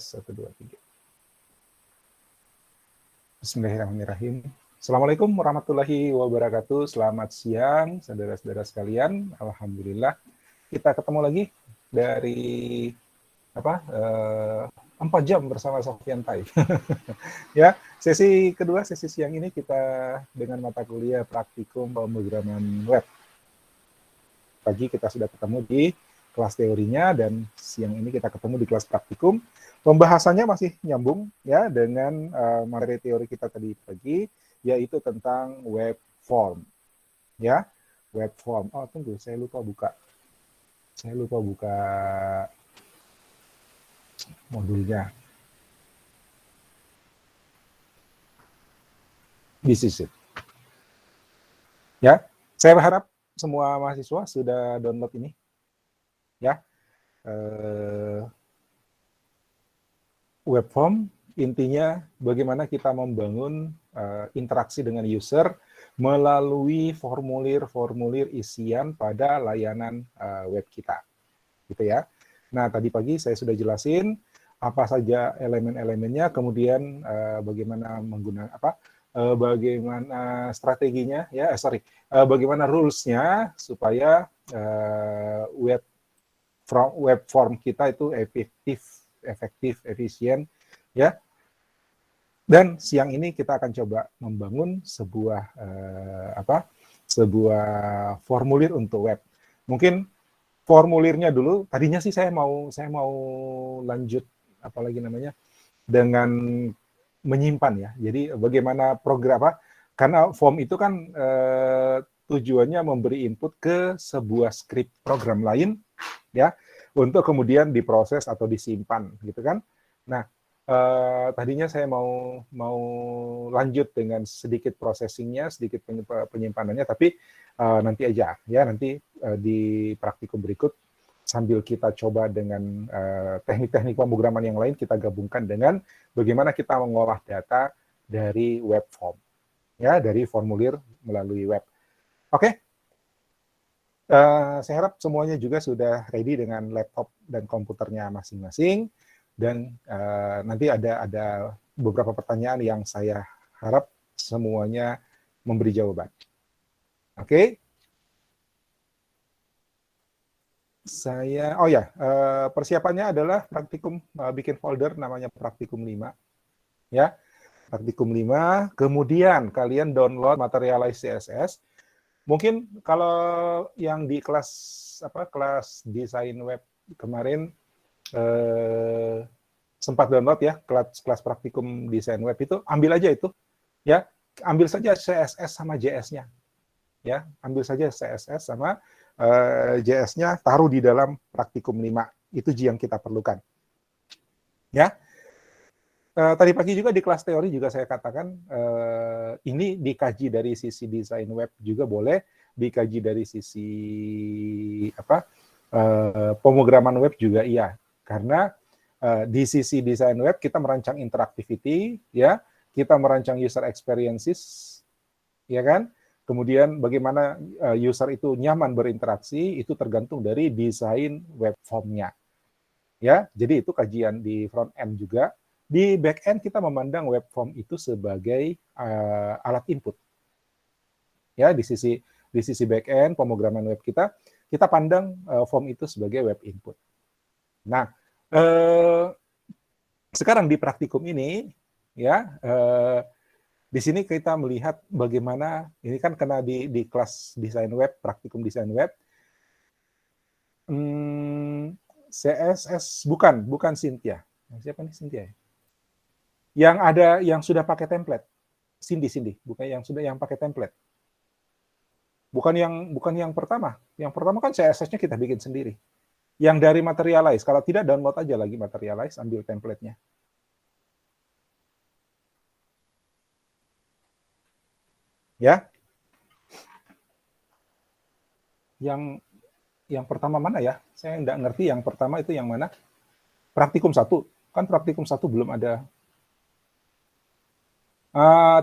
1, 2, 3. Bismillahirrahmanirrahim. Assalamualaikum warahmatullahi wabarakatuh. Selamat siang, saudara-saudara sekalian. Alhamdulillah kita ketemu lagi dari 4 jam bersama Sofyan Taib. Ya, sesi kedua, sesi siang ini kita dengan mata kuliah praktikum pemrograman web. Pagi kita sudah ketemu di kelas teorinya dan siang ini kita ketemu di kelas praktikum. Pembahasannya masih nyambung ya dengan materi teori kita tadi pagi, yaitu tentang web form. Ya, web form. Oh, tunggu, saya lupa buka modulnya. This is it. Ya, saya berharap semua mahasiswa sudah download ini. Ya, web form intinya bagaimana kita membangun interaksi dengan user melalui formulir-formulir isian pada layanan web kita, gitu ya. Nah, tadi pagi saya sudah jelasin apa saja elemen-elemennya, kemudian bagaimana menggunakan bagaimana strateginya, bagaimana rules-nya supaya web form kita itu efektif, efisien, ya. Dan siang ini kita akan coba membangun sebuah formulir untuk web. Mungkin formulirnya dulu. Tadinya sih saya mau lanjut dengan menyimpan ya. Jadi bagaimana program karena form itu kan tujuannya memberi input ke sebuah script program lain ya, untuk kemudian diproses atau disimpan gitu kan. Nah, tadinya saya mau lanjut dengan sedikit processingnya, sedikit penyimpanannya, tapi nanti aja ya, nanti di praktikum berikut sambil kita coba dengan teknik-teknik pemrograman yang lain, kita gabungkan dengan bagaimana kita mengolah data dari web form ya, dari formulir melalui web. Oke. Saya harap semuanya juga sudah ready dengan laptop dan komputernya masing-masing, dan nanti ada beberapa pertanyaan yang saya harap semuanya memberi jawaban. Oke? Persiapannya adalah praktikum, bikin folder namanya praktikum 5. Ya, praktikum 5, kemudian kalian download Materialize CSS. Mungkin kalau yang di kelas desain web kemarin sempat download ya, kelas praktikum desain web itu, ambil aja itu ya, ambil saja CSS sama JS-nya ya, ambil saja CSS sama JS-nya, taruh di dalam praktikum 5. Itu yang kita perlukan ya. Tadi pagi juga di kelas teori juga saya katakan ini dikaji dari sisi desain web juga boleh, dikaji dari sisi pemrograman web juga iya, karena di sisi desain web kita merancang interactivity ya, kita merancang user experiences ya kan, kemudian bagaimana user itu nyaman berinteraksi itu tergantung dari desain web form-nya ya. Jadi itu kajian di front end juga. Di back end kita memandang web form itu sebagai alat input. Ya, di sisi back end pemrograman web kita pandang form itu sebagai web input. Nah, sekarang di praktikum ini ya, di sini kita melihat bagaimana ini kan kena di kelas desain web, praktikum desain web. CSS bukan Cynthia. Siapa nih Cynthia? Yang ada yang sudah pakai template. Cindy, bukan yang pakai template. Bukan yang pertama. Yang pertama kan CSS-nya kita bikin sendiri. Yang dari Materialize, kalau tidak download aja lagi Materialize, ambil template-nya. Ya. Yang pertama mana ya? Saya nggak ngerti yang pertama itu yang mana. Praktikum 1. Kan praktikum 1 belum ada.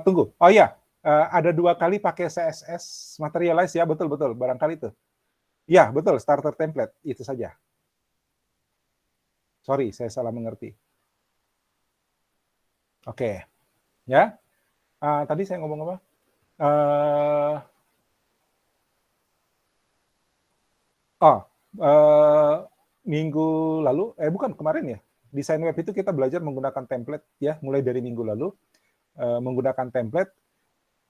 Tunggu. Oh ya, ada 2 kali pakai CSS Materialize ya, betul, barangkali itu. Ya, betul, starter template, itu saja. Sorry, saya salah mengerti. Oke, ya. Tadi saya ngomong apa? Minggu lalu, bukan kemarin ya, desain web itu kita belajar menggunakan template ya, mulai dari minggu lalu menggunakan template.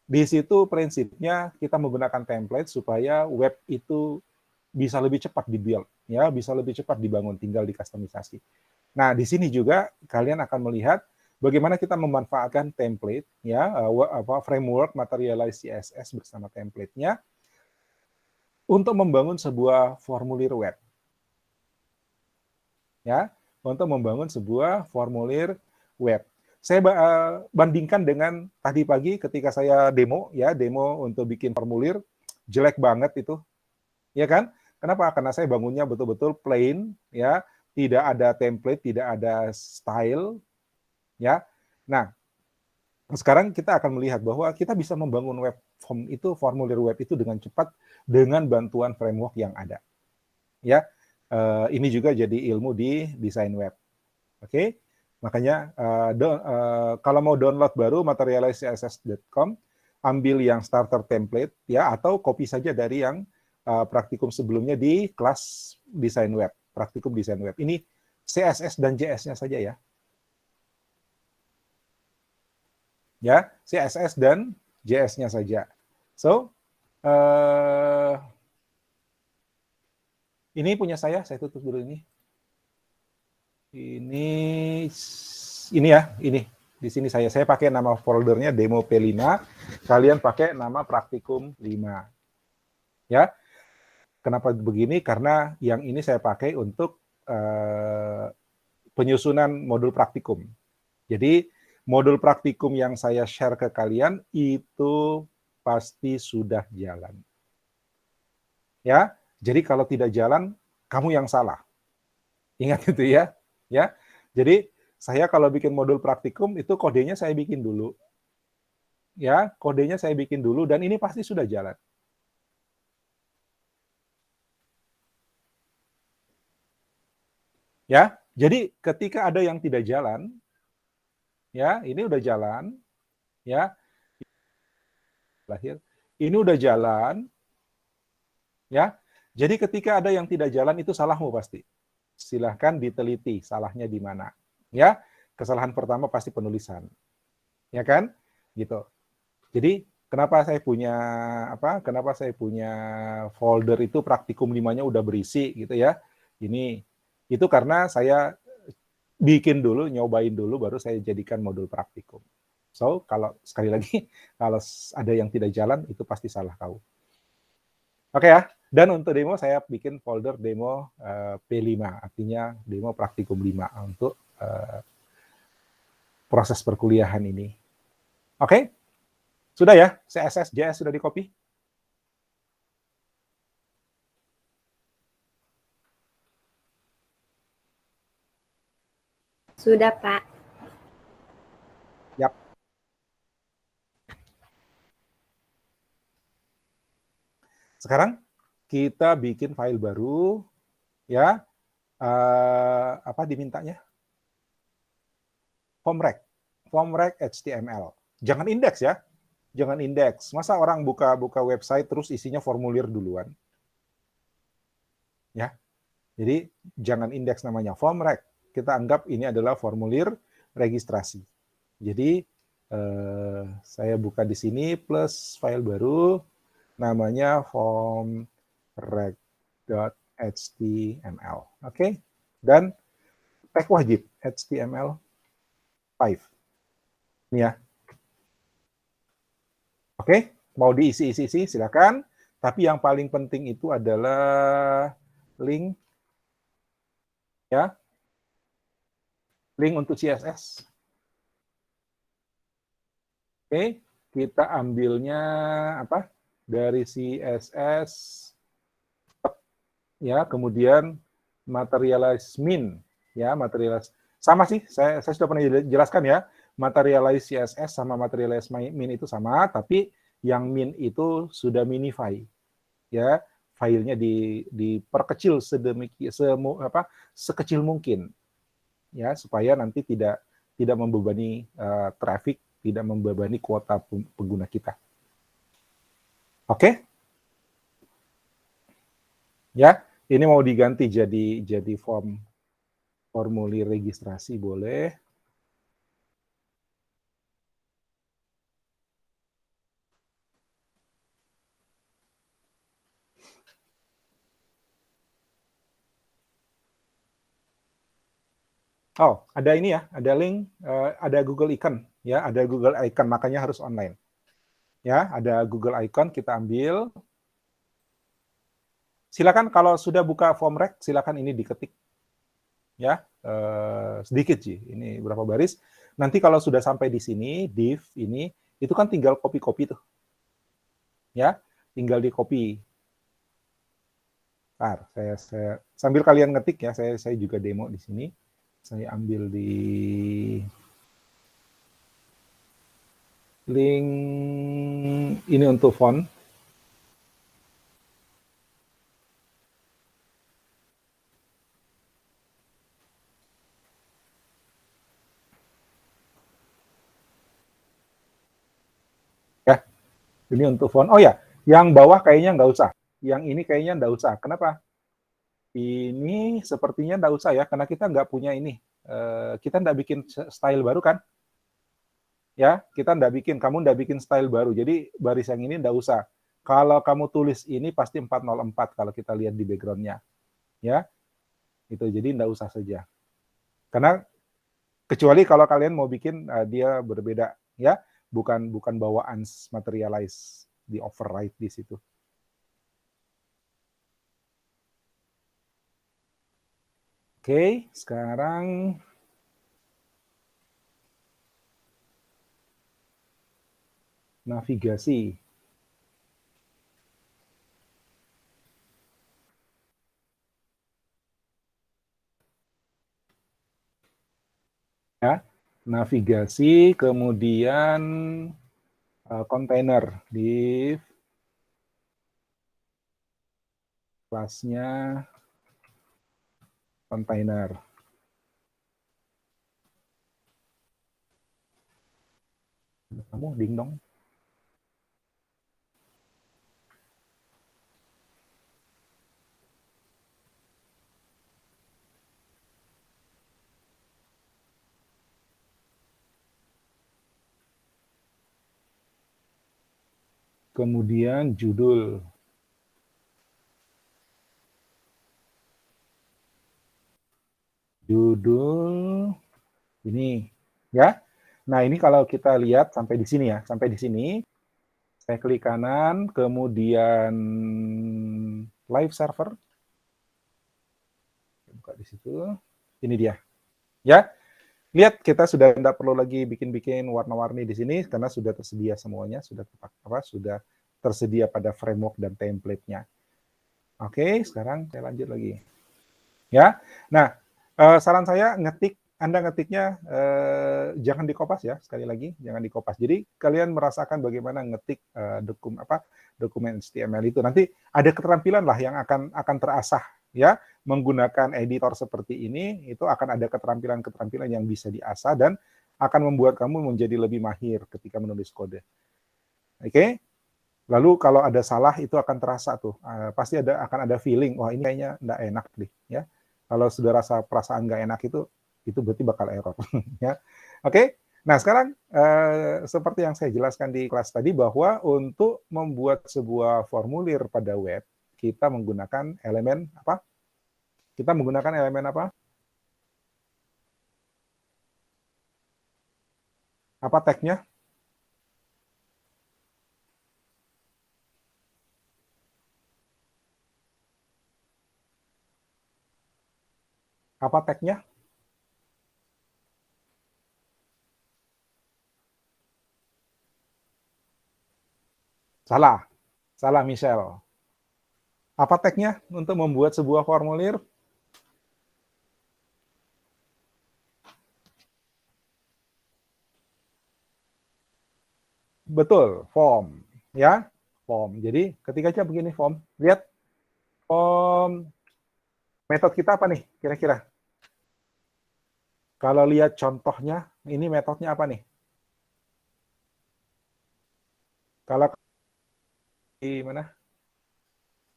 Di situ prinsipnya kita menggunakan template supaya web itu bisa lebih cepat dibuild, ya, bisa lebih cepat dibangun, tinggal dikustomisasi. Nah, di sini juga kalian akan melihat bagaimana kita memanfaatkan template, ya, framework Materialize CSS bersama template-nya untuk membangun sebuah formulir web. Ya, untuk membangun sebuah formulir web. Saya bandingkan dengan tadi pagi ketika saya demo untuk bikin formulir, jelek banget itu, ya kan? Kenapa? Karena saya bangunnya betul-betul plain, ya, tidak ada template, tidak ada style, ya. Nah, sekarang kita akan melihat bahwa kita bisa membangun web form itu, formulir web itu dengan cepat dengan bantuan framework yang ada, ya. Ini juga jadi ilmu di desain web. Oke, makanya kalau mau download baru materializecss.com, ambil yang starter template ya, atau copy saja dari yang praktikum sebelumnya di kelas desain web, praktikum desain web. Ini CSS dan JS-nya saja ya. Ya, CSS dan JS-nya saja. So, ini punya saya tutup dulu ini. Ini ya, ini. Di sini saya pakai nama foldernya demo P5, kalian pakai nama praktikum 5. Ya. Kenapa begini? Karena yang ini saya pakai untuk penyusunan modul praktikum. Jadi, modul praktikum yang saya share ke kalian itu pasti sudah jalan. Ya. Jadi kalau tidak jalan, kamu yang salah. Ingat itu ya. Ya. Jadi saya kalau bikin modul praktikum itu kodenya saya bikin dulu. Ya, kodenya saya bikin dulu dan ini pasti sudah jalan. Ya, jadi ketika ada yang tidak jalan, ya, ini udah jalan, ya. Lahir. Ini udah jalan, ya. Jadi ketika ada yang tidak jalan itu salahmu pasti. Silahkan diteliti salahnya di mana. Ya, kesalahan pertama pasti penulisan. Ya kan? Gitu. Jadi kenapa saya punya Kenapa saya punya folder itu praktikum 5-nya udah berisi gitu ya. Ini itu karena saya bikin dulu, nyobain dulu baru saya jadikan modul praktikum. So, kalau sekali lagi kalau ada yang tidak jalan itu pasti salah kau. Oke ya. Dan untuk demo saya bikin folder demo P5, artinya demo praktikum 5 untuk proses perkuliahan ini. Oke? Sudah ya? CSS, JS sudah di-copy? Sudah, Pak. Yap. Sekarang kita bikin file baru, ya. Apa dimintanya? Formrek HTML. Jangan indeks ya. Jangan indeks. Masa orang buka website terus isinya formulir duluan? Ya. Jadi jangan indeks, namanya formrek. Kita anggap ini adalah formulir registrasi. Jadi saya buka di sini plus file baru namanya formrek.html. Oke. Dan tag wajib HTML5. Ini ya. Oke, mau diisi-isi silakan. Tapi yang paling penting itu adalah link, ya, link untuk CSS. Oke, kita ambilnya apa? Dari CSS, ya, kemudian materialize min, ya, materialize. Sama sih, saya sudah pernah jelaskan ya. Materialize CSS sama materialize min itu sama, tapi yang min itu sudah minify, ya, filenya diperkecil sekecil mungkin, ya, supaya nanti tidak tidak membebani traffic, tidak membebani kuota pengguna kita. Oke? Ya, ini mau diganti jadi formulir registrasi boleh. Oh, ada ini ya, ada link, ada Google Icon, ya, ada Google Icon, makanya harus online. Ya, ada Google Icon, kita ambil. Silakan kalau sudah buka form rec, silakan ini diketik. Ya, sedikit sih, ini berapa baris. Nanti kalau sudah sampai di sini, div ini, itu kan tinggal copy-copy tuh. Ya, tinggal di copy. Bentar, saya sambil kalian ngetik ya, saya juga demo di sini. Saya ambil di link ini untuk font. Ya, ini untuk font. Oh ya, yang bawah kayaknya nggak usah. Yang ini kayaknya nggak usah. Kenapa? Ini sepertinya nggak usah ya, karena kita nggak punya ini. Kita nggak bikin style baru kan? Ya, kita nggak bikin, kamu nggak bikin style baru. Jadi baris yang ini nggak usah. Kalau kamu tulis ini pasti 404 kalau kita lihat di background-nya. Ya, itu jadi nggak usah saja. Karena kecuali kalau kalian mau bikin dia berbeda, ya, bukan bawaan materialize di override di situ. Oke, sekarang navigasi. Ya, navigasi, kemudian kontainer di kelasnya kontainer. Kamu ding dong. Kemudian judul. Judul ini, ya. Nah, ini kalau kita lihat sampai di sini ya, sampai di sini. Saya klik kanan, kemudian live server. Buka di situ. Ini dia. Ya, lihat kita sudah tidak perlu lagi bikin-bikin warna-warni di sini karena sudah tersedia semuanya, sudah tersedia pada framework dan template-nya. Oke, sekarang saya lanjut lagi. Ya, nah saran saya Anda ngetiknya jangan dikopas ya, sekali lagi jangan dikopas. Jadi kalian merasakan bagaimana ngetik dokumen HTML itu. Nanti ada keterampilan lah yang akan terasah ya, menggunakan editor seperti ini, itu akan ada keterampilan-keterampilan yang bisa diasah dan akan membuat kamu menjadi lebih mahir ketika menulis kode. Oke? Lalu kalau ada salah itu akan terasa tuh, pasti akan ada feeling, wah ini kayaknya nggak enak deh, ya. Kalau sudah rasa perasaan nggak enak itu berarti bakal error, ya. Oke, nah sekarang seperti yang saya jelaskan di kelas tadi bahwa untuk membuat sebuah formulir pada web, kita menggunakan elemen apa? Kita menggunakan elemen apa? Apa tag-nya? Apa tag-nya? Salah, salah Michelle. Apa tag-nya untuk membuat sebuah formulir? Betul, form, ya, form. Jadi ketika aja begini form, lihat form metode kita apa nih kira-kira? Kalau lihat contohnya, ini metodenya apa nih? Kalau di mana?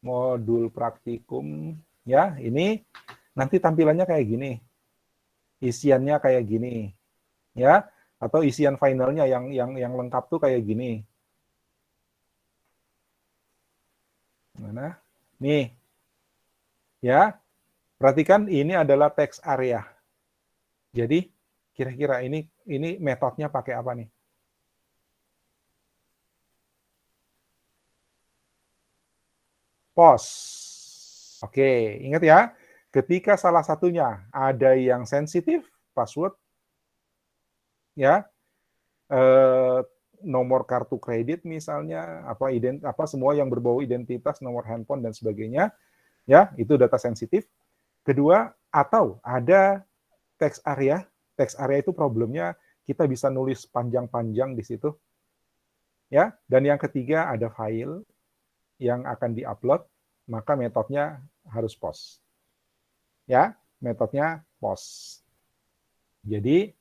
Modul praktikum, ya, ini nanti tampilannya kayak gini. Isiannya kayak gini, ya. Atau isian finalnya yang lengkap tuh kayak gini. Mana? Nih, ya. Perhatikan ini adalah text area. Jadi kira-kira ini metodenya pakai apa nih? Pos. Oke, ingat ya. Ketika salah satunya ada yang sensitif, password, ya, nomor kartu kredit misalnya, apa semua yang berbau identitas, nomor handphone dan sebagainya, ya, itu data sensitif. Kedua, atau ada text area. Text area itu problemnya kita bisa nulis panjang-panjang di situ, ya. Dan yang ketiga ada file yang akan diupload, maka metodenya harus post. Ya, metodenya post. Jadi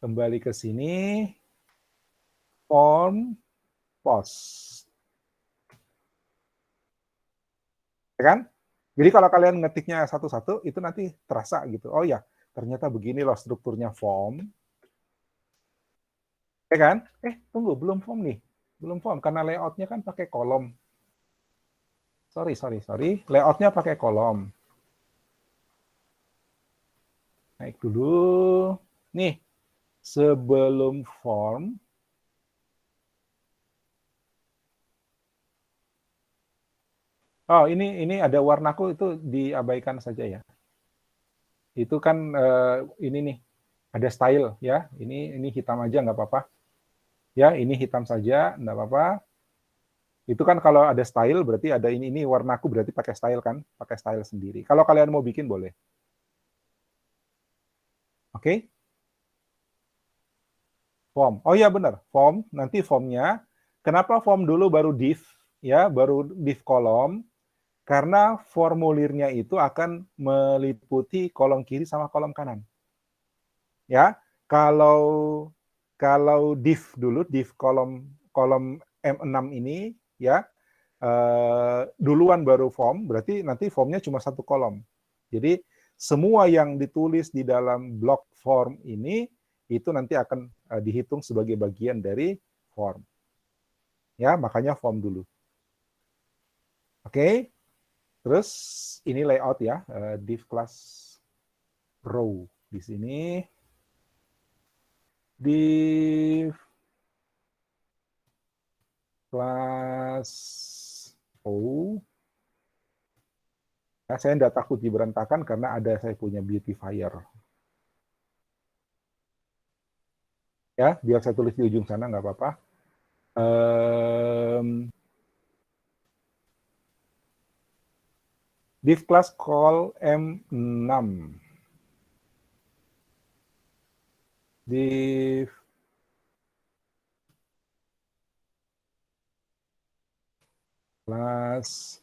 kembali ke sini, form post. Ya kan? Jadi kalau kalian ngetiknya satu-satu, itu nanti terasa gitu. Oh ya, ternyata begini loh strukturnya form. Ya kan? Tunggu, belum form nih. Belum form, karena layoutnya kan pakai kolom. Sorry. Layoutnya pakai kolom. Naik dulu. Nih, sebelum form, oh ini ada warnaku itu diabaikan saja ya. Itu kan ini nih, ada style ya. Ini hitam aja nggak apa-apa. Ya, ini hitam saja, nggak apa-apa. Itu kan kalau ada style berarti ada ini warnaku berarti pakai style kan, pakai style sendiri. Kalau kalian mau bikin boleh. Oke? Form. Oh iya benar, form. Nanti formnya. Kenapa form dulu baru div? Ya, baru div kolom. Karena formulirnya itu akan meliputi kolom kiri sama kolom kanan. Ya, kalau div dulu, div kolom M6 ini ya, duluan baru form, berarti nanti formnya cuma satu kolom. Jadi semua yang ditulis di dalam blok form ini itu nanti akan dihitung sebagai bagian dari form. Ya, makanya form dulu. Oke. Terus ini layout ya, div class row di sini. Div class row. Ya, saya tidak takut diberantakan karena ada saya punya beautifier. Ya, biar saya tulis di ujung sana nggak apa-apa. Div class call M6. Div class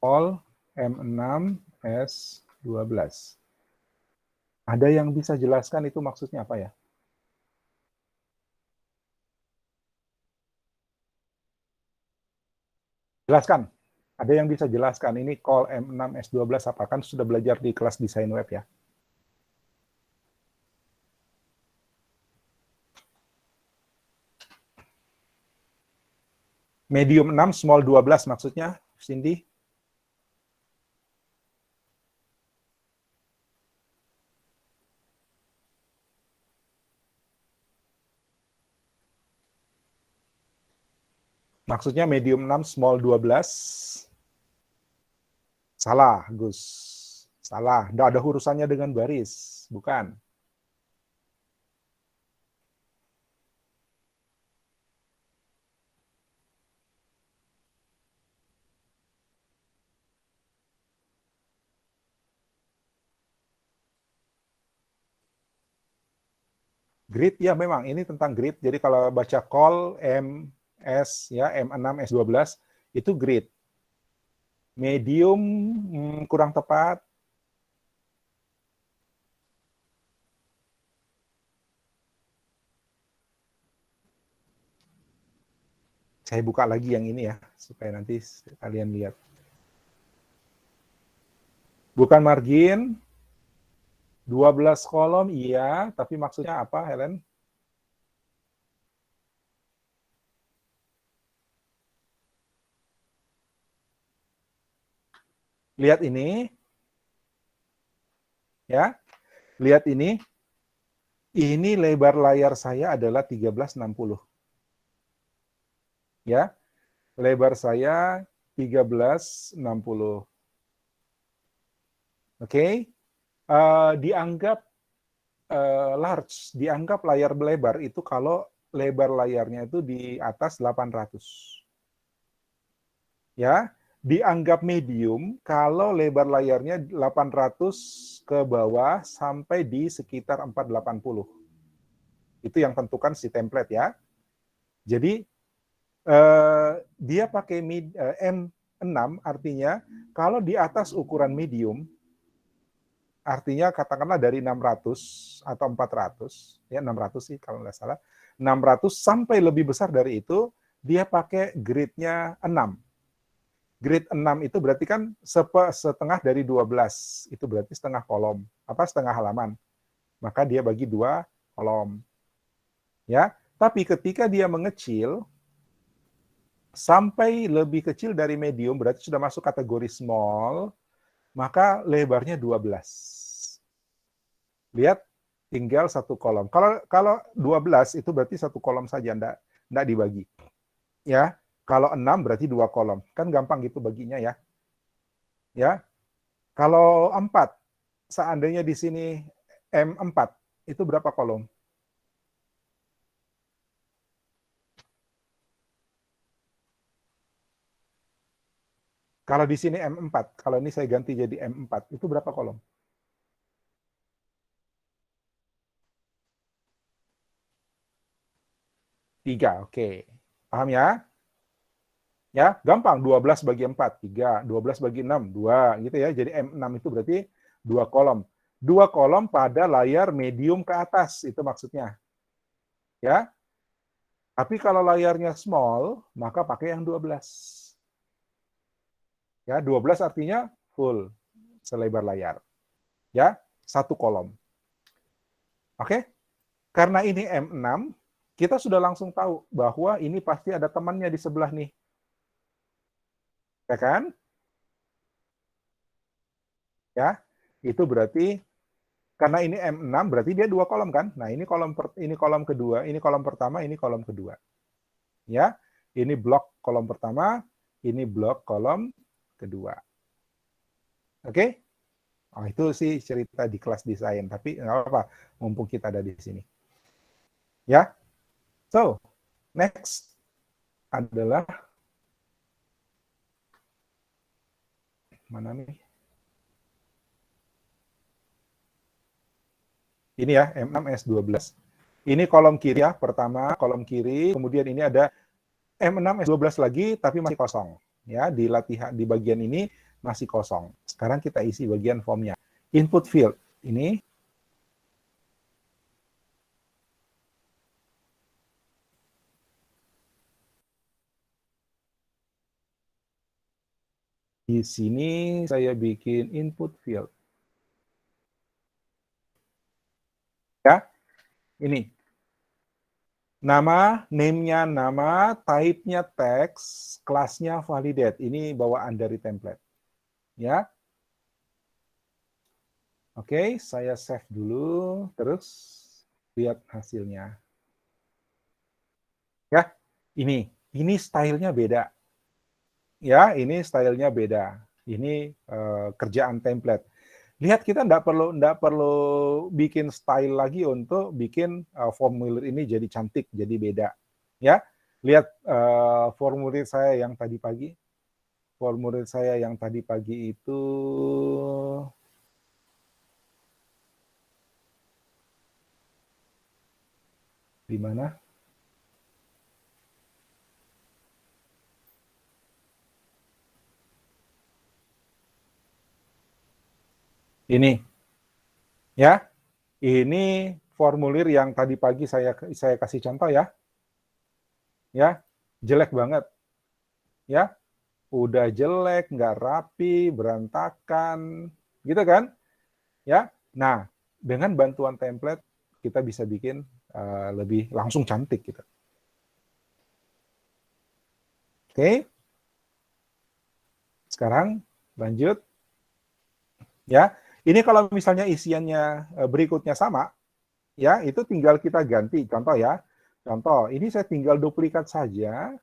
call M6 S12. Ada yang bisa jelaskan itu maksudnya apa ya? Jelaskan. Ada yang bisa jelaskan ini call M6 S12 apa? Kan sudah belajar di kelas desain web ya. Medium 6, small 12 maksudnya, Cindy? Maksudnya medium 6, small 12. Salah, Gus. Salah. Nggak ada urusannya dengan baris. Bukan. Grid, ya memang. Ini tentang grid. Jadi kalau baca call MS, ya, M6, S12, itu grid. Medium kurang tepat. Saya buka lagi yang ini ya, supaya nanti kalian lihat. Bukan margin, 12 kolom, iya, tapi maksudnya apa, Helen? Lihat ini, ya. Lihat ini lebar layar saya adalah 1360. Ya, lebar saya 1360. Oke, dianggap large, dianggap layar lebar itu kalau lebar layarnya itu di atas 800. Ya, dianggap medium kalau lebar layarnya 800 ke bawah sampai di sekitar 480. Itu yang tentukan si template ya. Jadi dia pakai M6 artinya kalau di atas ukuran medium, artinya katakanlah dari 600 atau 400, ya 600 sih kalau nggak salah, 600 sampai lebih besar dari itu, dia pakai grade-nya 6. Grade 6 itu berarti kan setengah dari 12, itu berarti setengah kolom, setengah halaman. Maka dia bagi 2 kolom. Ya, tapi ketika dia mengecil, sampai lebih kecil dari medium, berarti sudah masuk kategori small, maka lebarnya 12. Lihat, tinggal 1 kolom. Kalau 12 itu berarti 1 kolom saja, enggak dibagi. Ya, kalau 6 berarti 2 kolom. Kan gampang gitu baginya ya. Ya, kalau 4, seandainya di sini M4, itu berapa kolom? Kalau di sini M4, kalau ini saya ganti jadi M4, itu berapa kolom? 3, oke. Paham ya? Ya, gampang. 12 bagi 4, 3. 12 bagi 6, 2. Gitu ya. Jadi M6 itu berarti 2 kolom. 2 kolom pada layar medium ke atas, itu maksudnya. Ya. Tapi kalau layarnya small, maka pakai yang 12. Ya, 12 artinya full selebar layar. Ya, 1 kolom. Oke? Karena ini M6, kita sudah langsung tahu bahwa ini pasti ada temannya di sebelah nih. Ya kan? Ya. Itu berarti karena ini M6 berarti dia 2 kolom kan? Nah, ini kolom kedua, ini kolom pertama, ini kolom kedua. Ya. Ini blok kolom pertama, ini blok kolom kedua. Oke? Oh, itu sih cerita di kelas desain, tapi nggak apa-apa, mumpung kita ada di sini. Ya. So, next adalah mana nih? Ini ya, M6S12. Ini kolom kiri ya, pertama kolom kiri, kemudian ini ada M6S12 lagi, tapi masih kosong. Ya, di latihan di bagian ini masih kosong. Sekarang kita isi bagian formnya. Input field ini di sini saya bikin input field. Ya, ini nama, name-nya nama, type-nya text, kelasnya validate. Ini bawaan dari template. Ya. Oke, saya save dulu, terus lihat hasilnya. Ya, ini stylenya beda. Ya, ini stylenya beda. Ini kerjaan template. Lihat, kita nggak perlu bikin style lagi untuk bikin formulir ini jadi cantik, jadi beda. Ya, lihat formulir saya yang tadi pagi. Formulir saya yang tadi pagi itu di mana? Ini, ya. Ini formulir yang tadi pagi saya kasih contoh ya. Ya. jelek banget, ya, udah jelek, nggak rapi, berantakan, gitu kan? Ya, nah dengan bantuan template kita bisa bikin lebih langsung cantik gitu. Oke, sekarang lanjut, ya. Ini kalau misalnya isiannya berikutnya sama, ya itu tinggal kita ganti. Contoh ya, contoh ini saya tinggal duplikat saja,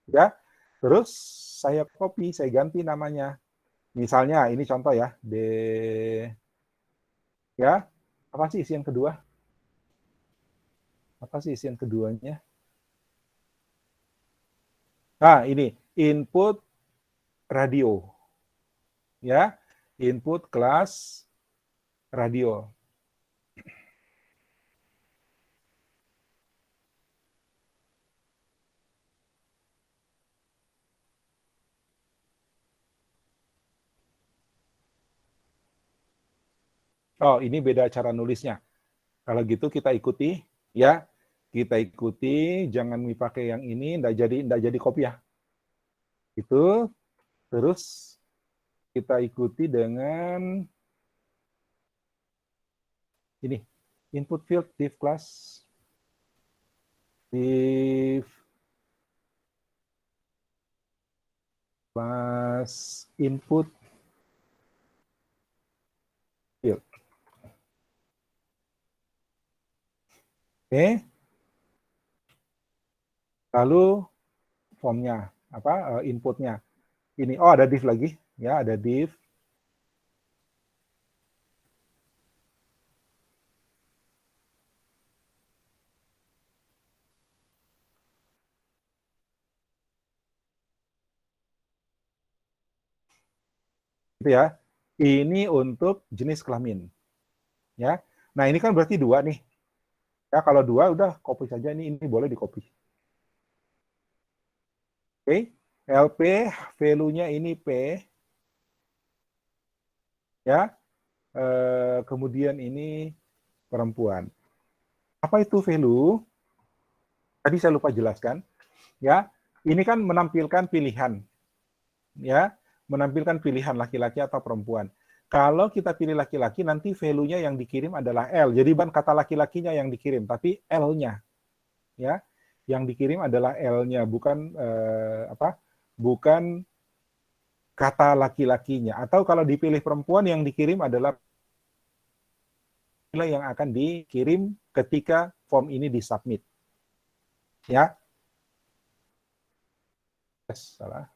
ya. Terus saya copy, saya ganti namanya. Misalnya ini contoh ya, ya apa sih isian kedua? Apa sih isian keduanya? Nah ini input radio, ya input kelas radio. Oh ini beda cara nulisnya. Kalau gitu kita ikuti, ya kita ikuti, jangan dipakai yang ini, ndak jadi kopiah. Itu terus kita ikuti dengan ini input field div class div class input field. Oke, lalu formnya apa inputnya ini, oh ada div lagi, ya ada div. Gitu ya. Ini untuk jenis kelamin, ya. Nah ini kan berarti dua nih, ya kalau dua udah copy saja, ini boleh di copy. Oke, LP value-nya ini P, ya. Kemudian ini perempuan. Apa itu value? Tadi saya lupa jelaskan, ya. Ini kan menampilkan pilihan, ya, menampilkan pilihan laki-laki atau perempuan. Kalau kita pilih laki-laki, nanti value-nya yang dikirim adalah L. Jadi bukan kata laki-lakinya yang dikirim, tapi L-nya, ya. Yang dikirim adalah L-nya, bukan bukan kata laki-lakinya. Atau kalau dipilih perempuan, yang dikirim adalah nilai yang akan dikirim ketika form ini disubmit. Ya, salah.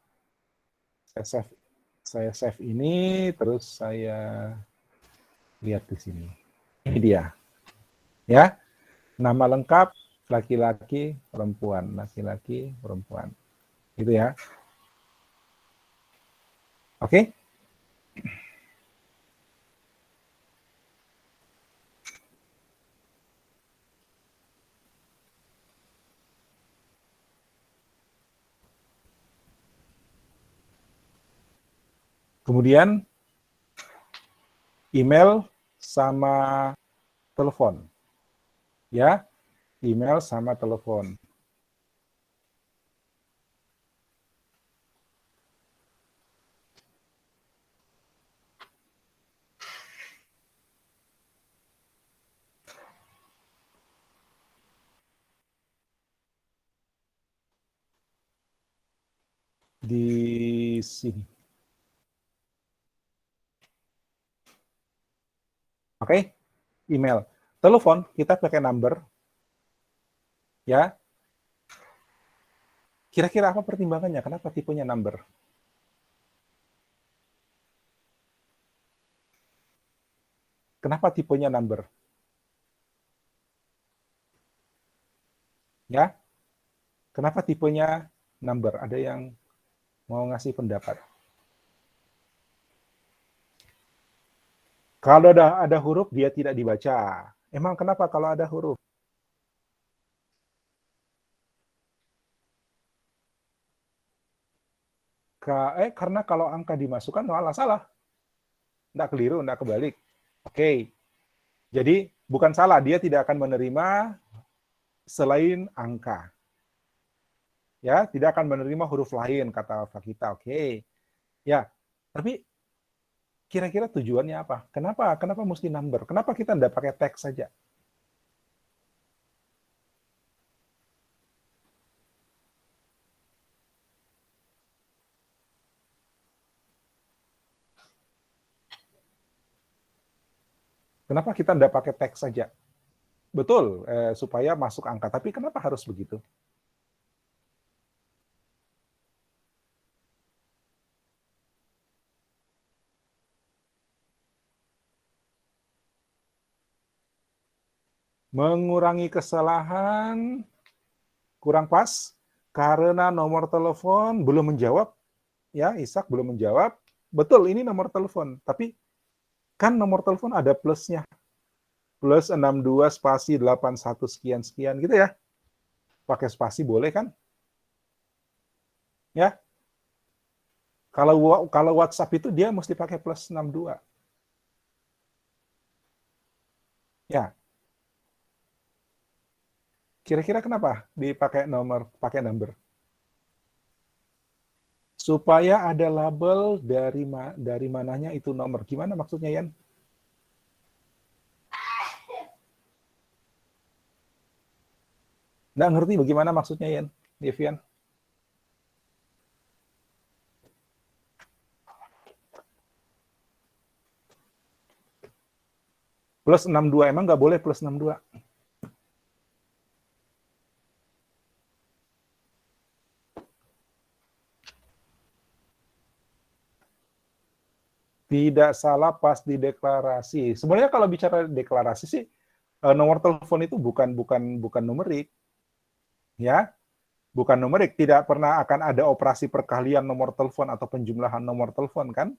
Saya save ini, terus saya lihat di sini. Ini dia. Ya, nama lengkap laki-laki, perempuan, laki-laki, perempuan. Gitu ya. Oke? Kemudian email sama telepon. Ya, email sama telepon. Di sini. Oke? Email. Telepon kita pakai number. Ya. Kira-kira apa pertimbangannya? Kenapa tipenya number? Kenapa tipenya number? Ya. Kenapa tipenya number? Ada yang mau ngasih pendapat? Kalau ada huruf, dia tidak dibaca. Emang kenapa kalau ada huruf? Karena kalau angka dimasukkan, malah salah. Nggak keliru, nggak kebalik. Oke, jadi bukan salah, dia tidak akan menerima selain angka. Ya, tidak akan menerima huruf lain kata alfa kita. Oke. Ya, tapi kira-kira tujuannya apa? Kenapa mesti number? Kenapa kita tidak pakai teks saja? Kenapa kita tidak pakai teks saja? Betul, supaya masuk angka. Tapi kenapa harus begitu? Mengurangi kesalahan, kurang pas, karena nomor telepon belum menjawab. Ya, Ishak belum menjawab. Betul, ini nomor telepon. Tapi kan nomor telepon ada plusnya. Plus 62 spasi 81 sekian-sekian gitu ya. Pakai spasi boleh kan? Ya. Kalau WhatsApp itu dia mesti pakai plus 62. Ya. Kira-kira kenapa dipakai pakai number? Supaya ada label dari mananya itu nomor. Gimana maksudnya, Yan? Nggak ngerti bagaimana maksudnya, Yan? Devian? Plus 62, emang nggak boleh plus 62? Tidak salah pas di deklarasi. Sebenarnya kalau bicara deklarasi sih, nomor telepon itu bukan numerik, ya, bukan numerik. Tidak pernah akan ada operasi perkalian nomor telepon atau penjumlahan nomor telepon kan?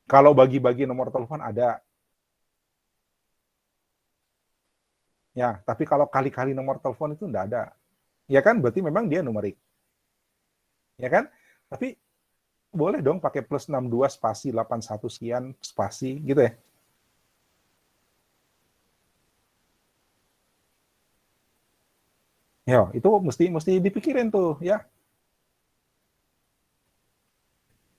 Kalau bagi-bagi nomor telepon ada, ya. Tapi kalau kali-kali nomor telepon itu enggak ada, ya kan? Berarti memang dia numerik, ya kan? Tapi boleh dong pakai plus 62 spasi 81 sekian spasi gitu ya. Ya, itu mesti dipikirin tuh ya,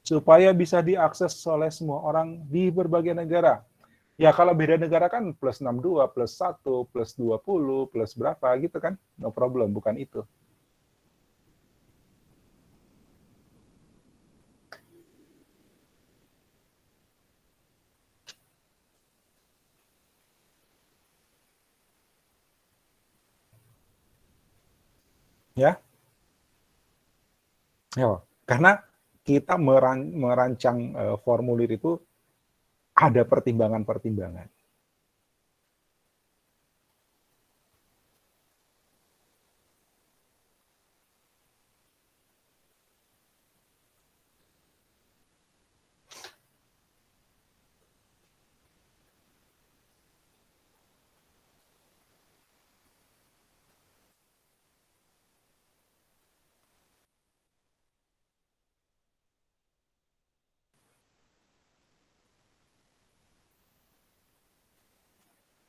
supaya bisa diakses oleh semua orang di berbagai negara. Ya kalau beda negara kan plus 62, plus 1, plus 20, plus berapa gitu kan. No problem, bukan itu. Ya, ya. Karena kita merancang formulir itu ada pertimbangan-pertimbangan.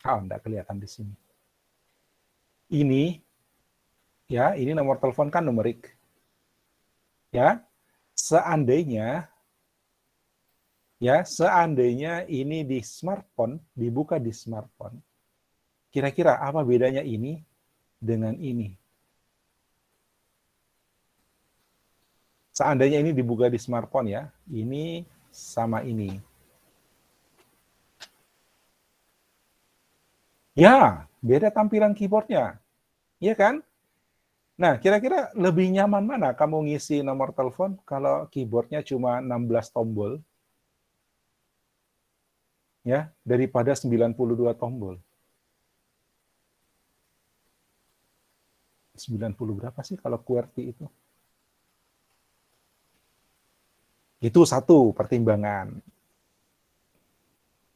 Ah, enggak kelihatan di sini. Ini, ya, ini nomor telepon kan numerik. Ya, seandainya, seandainya ini di smartphone, dibuka di smartphone, kira-kira apa bedanya ini dengan ini? Seandainya ini dibuka di smartphone ya, ini sama ini. Ya, beda tampilan keyboardnya. Iya kan? Nah, kira-kira lebih nyaman mana kamu ngisi nomor telepon kalau keyboardnya cuma 16 tombol ya, daripada 92 tombol. 90 berapa sih kalau QWERTY itu? Itu satu pertimbangan.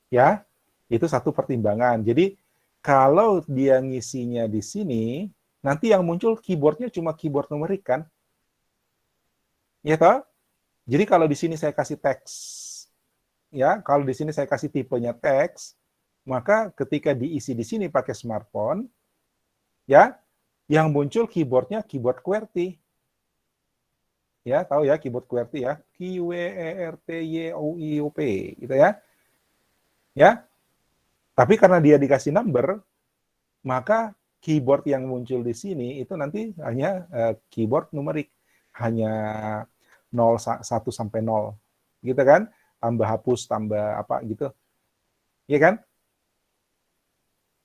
Ya, itu satu pertimbangan. Jadi kalau dia ngisinya di sini, nanti yang muncul keyboardnya cuma keyboard numerik kan? Ya toh? Jadi kalau di sini saya kasih teks, ya, kalau di sini saya kasih tipenya teks, maka ketika diisi di sini pakai smartphone, ya, Yang muncul keyboardnya keyboard QWERTY. Ya, tahu ya keyboard QWERTY ya. QWERTYOUP gitu ya. Ya. Tapi karena dia dikasih number, maka keyboard yang muncul di sini itu nanti hanya keyboard numerik, hanya 0 1 sampai 0. Gitu kan? Tambah hapus, tambah apa gitu. Iya kan?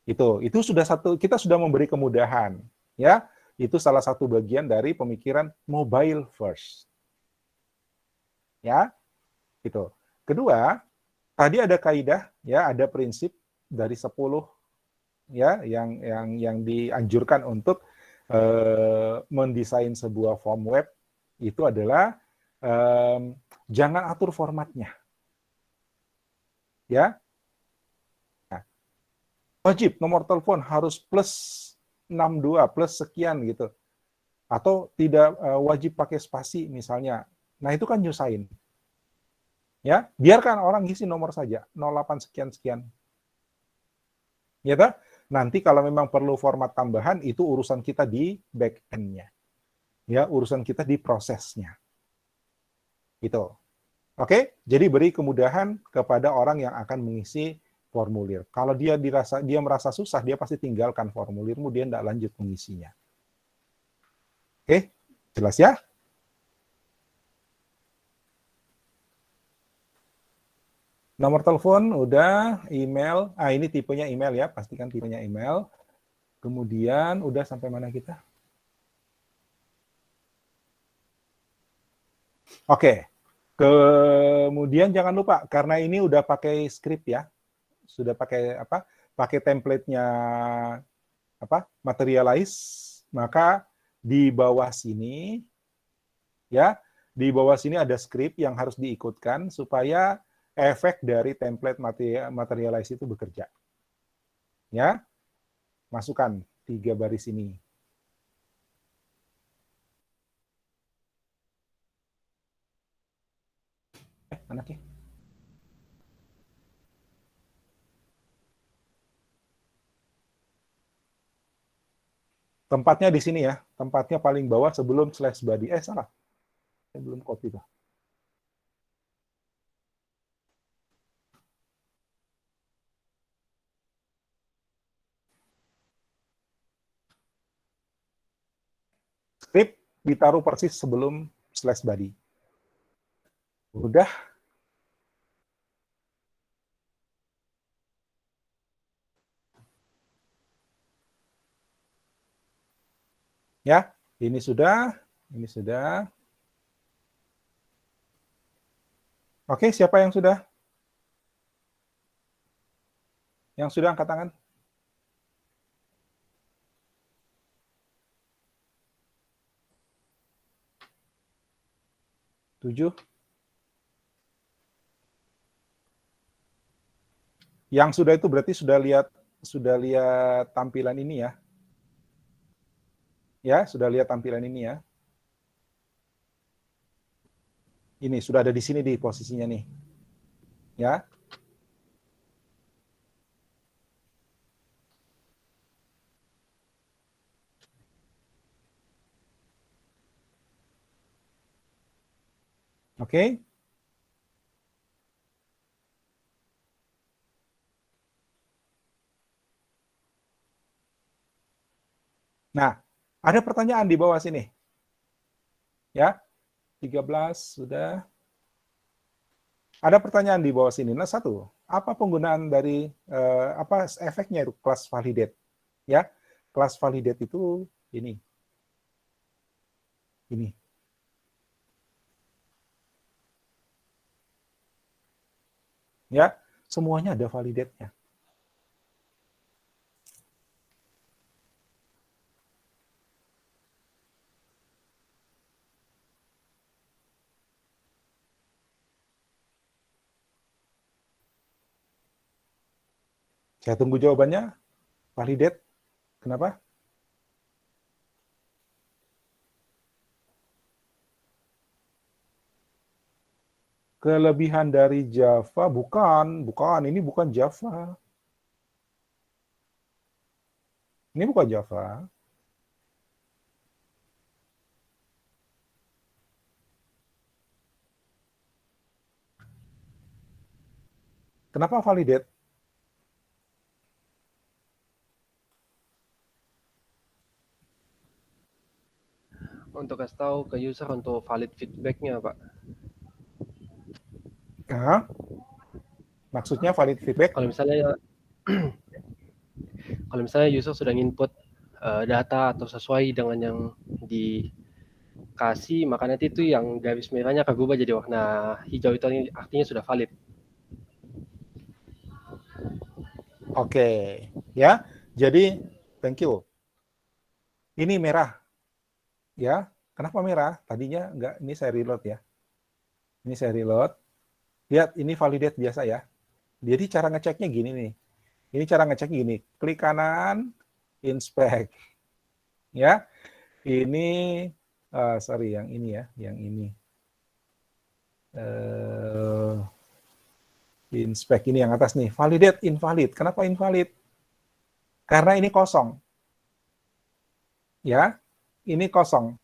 Itu sudah satu, kita sudah memberi kemudahan, ya. Itu salah satu bagian dari pemikiran mobile first. Ya, itu. Kedua, tadi ada kaidah, ya, ada prinsip dari 10 ya yang dianjurkan untuk mendesain sebuah form web itu adalah jangan atur formatnya. Ya. Nah, wajib nomor telepon harus plus 62 plus sekian gitu. Atau tidak wajib pakai spasi misalnya. Nah, itu kan nyusahin. Ya, biarkan orang ngisi nomor saja, 08 sekian sekian. Ya kan? Nanti kalau memang perlu format tambahan itu urusan kita di back end-nya. Ya, urusan kita di prosesnya. Itu. Oke, jadi beri kemudahan kepada orang yang akan mengisi formulir. Kalau dia merasa susah, dia pasti tinggalkan formulirmu, dia tidak lanjut mengisinya. Oke, jelas ya? Nomor telepon udah, email. Ini tipenya email ya, pastikan tipenya email. Kemudian udah sampai mana kita? Oke. Kemudian jangan lupa karena ini udah pakai script ya. Sudah pakai apa? Pakai template-nya apa? Materialize, maka di bawah sini ya, di bawah sini ada script yang harus diikutkan supaya efek dari template materialize itu bekerja. Ya, masukkan 3 baris ini. Mana sih? Tempatnya di sini ya, tempatnya paling bawah sebelum slash body. Salah, saya belum copy tuh. Script ditaruh persis sebelum slash body. Udah. Ya, ini sudah. Ini sudah. Oke, siapa yang sudah? Yang sudah angkat tangan? 7. Yang sudah itu berarti sudah lihat tampilan ini ya. Ya, sudah lihat tampilan ini ya. Ini sudah ada di sini di posisinya nih. Ya. Oke. Nah, ada pertanyaan di bawah sini. Ya. 13 sudah. Ada pertanyaan di bawah sini. Nah, satu, apa penggunaan dari apa efeknya itu class validate? Ya, class validate itu ini. Ini. Ya, semuanya ada validate-nya. Saya tunggu jawabannya. Validate. Kenapa? Kelebihan dari Java bukan, ini bukan Java. Ini bukan Java. Kenapa validate? Untuk kasih tahu ke user untuk valid feedback-nya, Pak. Nah, maksudnya valid feedback? Kalau misalnya kalau misalnya user sudah input data atau sesuai dengan yang dikasih, maka nanti itu yang garis merahnya akan berubah jadi warna hijau, itu artinya sudah valid. Oke, ya. Jadi, thank you. Ini merah, ya. Kenapa merah? Tadinya enggak, ini saya reload ya. Ini saya reload. Lihat, ini validate biasa ya. Jadi cara ngeceknya gini nih. Ini cara ngeceknya gini. Klik kanan, inspect. Ya, ini, sorry, yang ini ya, yang ini. Inspect ini yang atas nih. Validate, invalid. Kenapa invalid? Karena ini kosong. Ya, ini kosong.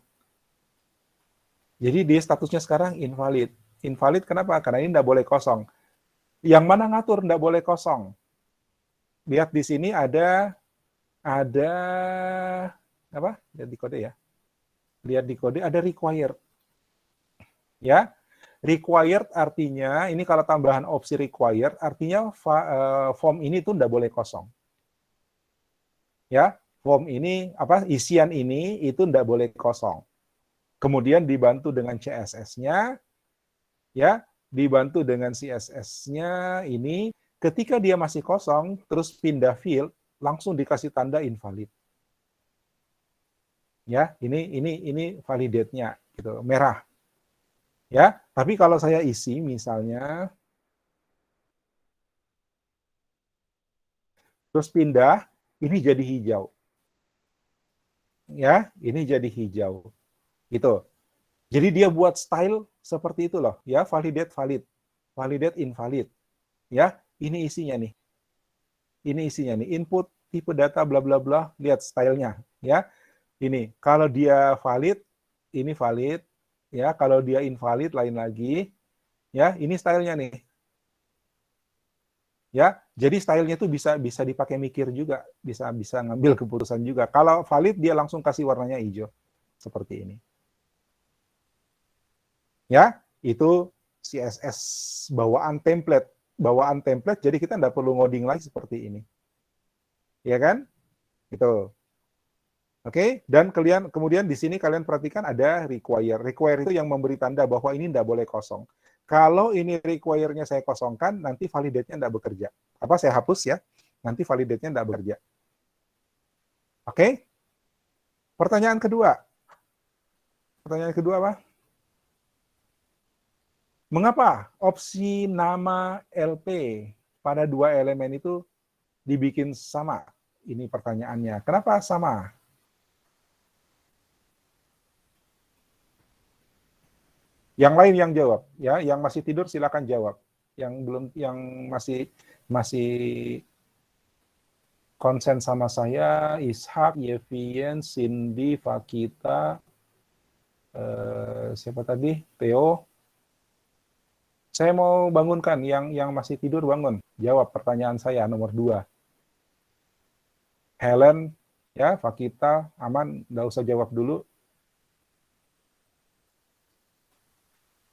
Jadi dia statusnya sekarang invalid. Invalid kenapa? Karena ini tidak boleh kosong. Yang mana ngatur tidak boleh kosong? Lihat di sini ada apa? Lihat di kode ya. Lihat di kode ada required. Ya, required artinya ini kalau tambahan opsi required artinya form ini tuh tidak boleh kosong. Ya, form ini apa? Isian ini itu tidak boleh kosong. Kemudian dibantu dengan CSS-nya, ya, dibantu dengan CSS-nya ini, ketika dia masih kosong, terus pindah field, langsung dikasih tanda invalid. Ya, ini validate-nya, gitu, merah. Ya, tapi kalau saya isi, misalnya, terus pindah, ini jadi hijau. Ya, ini jadi hijau. Gitu. Jadi dia buat style seperti itu loh, ya, validate valid, validate invalid. Ya, ini isinya nih. Ini isinya nih, input tipe data bla bla bla, lihat stylenya, ya. Ini kalau dia valid, ini valid, ya. Kalau dia invalid lain lagi, ya. Ini stylenya nih, ya. Jadi stylenya tuh bisa dipakai mikir juga, bisa ngambil keputusan juga. Kalau valid dia langsung kasih warnanya hijau, seperti ini. Ya, itu CSS bawaan template, jadi kita nggak perlu ngoding lagi seperti ini, ya kan? Itu. Oke, dan kemudian di sini kalian perhatikan ada require. Require itu yang memberi tanda bahwa ini tidak boleh kosong. Kalau ini require-nya saya kosongkan, nanti validate-nya tidak bekerja. Apa saya hapus ya? Nanti validate-nya tidak bekerja. Oke? Pertanyaan kedua. Pertanyaan kedua apa? Mengapa opsi nama LP pada dua elemen itu dibikin sama? Ini pertanyaannya. Kenapa sama? Yang lain yang jawab, ya. Yang masih tidur silakan jawab. Yang belum, yang masih konsen sama saya, Ishak, Yevien, Cindy, Fakita, siapa tadi? Theo. Saya mau bangunkan yang masih tidur bangun. Jawab pertanyaan saya nomor 2. Helen, ya, Fakita, aman, nggak usah jawab dulu.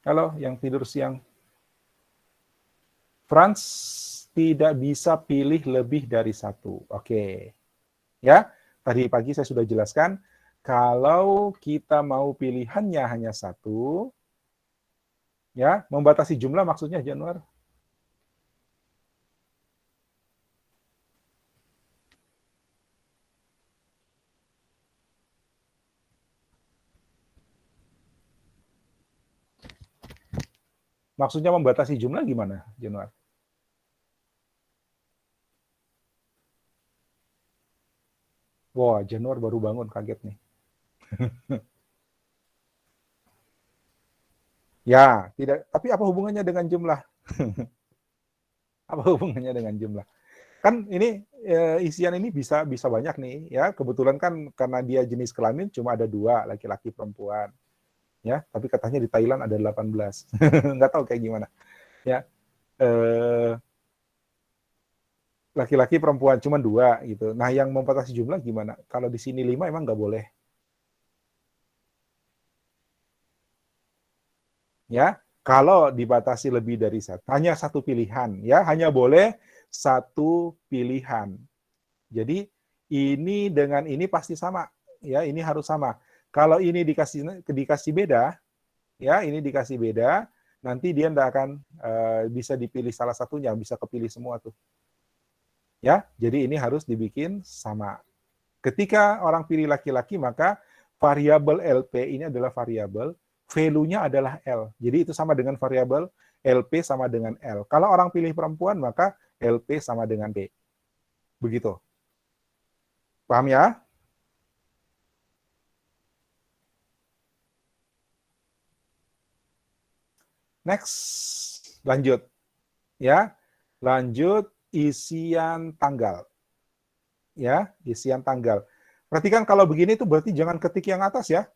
Halo, yang tidur siang. Franz tidak bisa pilih lebih dari satu. Oke. Ya, tadi pagi saya sudah jelaskan, kalau kita mau pilihannya hanya satu, ya, membatasi jumlah maksudnya Januar. Maksudnya membatasi jumlah gimana, Januar? Wah, Januar baru bangun, kaget nih. Ya, tidak. Tapi apa hubungannya dengan jumlah? Apa hubungannya dengan jumlah? Kan ini isian ini bisa banyak nih, ya. Kebetulan kan karena dia jenis kelamin cuma ada 2, laki-laki perempuan. Ya, tapi katanya di Thailand ada 18. Nggak tahu kayak gimana. Ya. laki-laki perempuan cuma 2 gitu. Nah, yang membatasi jumlah gimana? Kalau di sini 5 emang nggak boleh. Ya, kalau dibatasi lebih dari satu, hanya satu pilihan, ya, hanya boleh satu pilihan. Jadi ini dengan ini pasti sama, ya, ini harus sama. Kalau ini dikasih beda, ya, ini dikasih beda, nanti dia tidak akan bisa dipilih salah satunya, bisa kepilih semua tuh. Ya, jadi ini harus dibikin sama. Ketika orang pilih laki-laki, maka variabel LP ini adalah variabel, value-nya adalah L. Jadi itu sama dengan variabel LP sama dengan L. Kalau orang pilih perempuan, maka LP sama dengan B. Begitu. Paham ya? Next, lanjut. Ya, lanjut isian tanggal. Ya, isian tanggal. Perhatikan kalau begini itu berarti jangan ketik yang atas ya.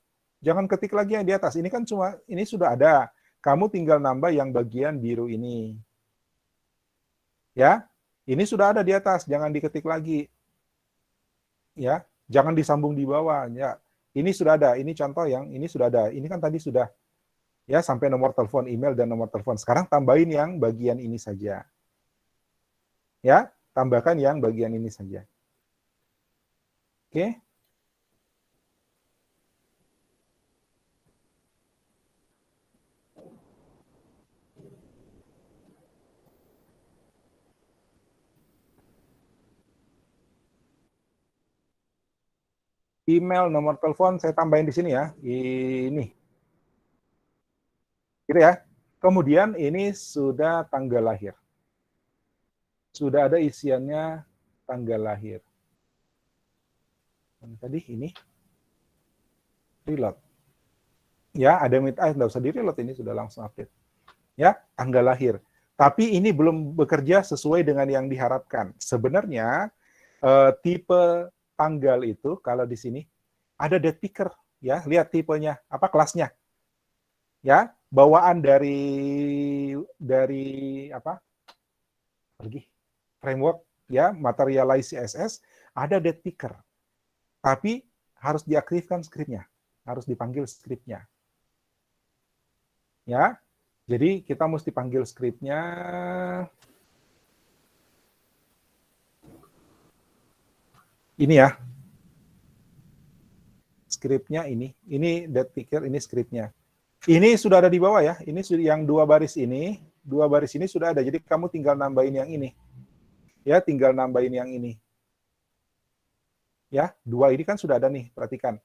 Jangan ketik lagi yang di atas. Ini kan cuma, ini sudah ada. Kamu tinggal nambah yang bagian biru ini. Ya, ini sudah ada di atas. Jangan diketik lagi. Ya, jangan disambung di bawah. Ya, ini sudah ada. Ini contoh yang ini sudah ada. Ini kan tadi sudah ya sampai nomor telepon, email dan nomor telepon. Sekarang tambahin yang bagian ini saja. Ya, tambahkan yang bagian ini saja. Oke. Email, nomor telepon saya tambahin di sini ya. Ini. Gitu ya. Kemudian ini sudah tanggal lahir. Sudah ada isiannya tanggal lahir. Tadi ini reload. Ya, ada nggak usah di reload, ini sudah langsung update. Ya, tanggal lahir. Tapi ini belum bekerja sesuai dengan yang diharapkan. Sebenarnya tipe tanggal itu kalau di sini ada date picker, ya, lihat tipenya, apa kelasnya, ya, bawaan dari apa lagi framework, ya, Materialize CSS ada date picker, tapi harus diaktifkan skripnya, harus dipanggil skripnya, ya. Jadi kita mesti panggil skripnya. Ini ya, skripnya ini date picker, ini skripnya. Ini sudah ada di bawah ya, ini yang 2 baris ini, 2 baris ini sudah ada, jadi kamu tinggal nambahin yang ini. Ya, tinggal nambahin yang ini. Ya, 2 ini kan sudah ada nih, perhatikan.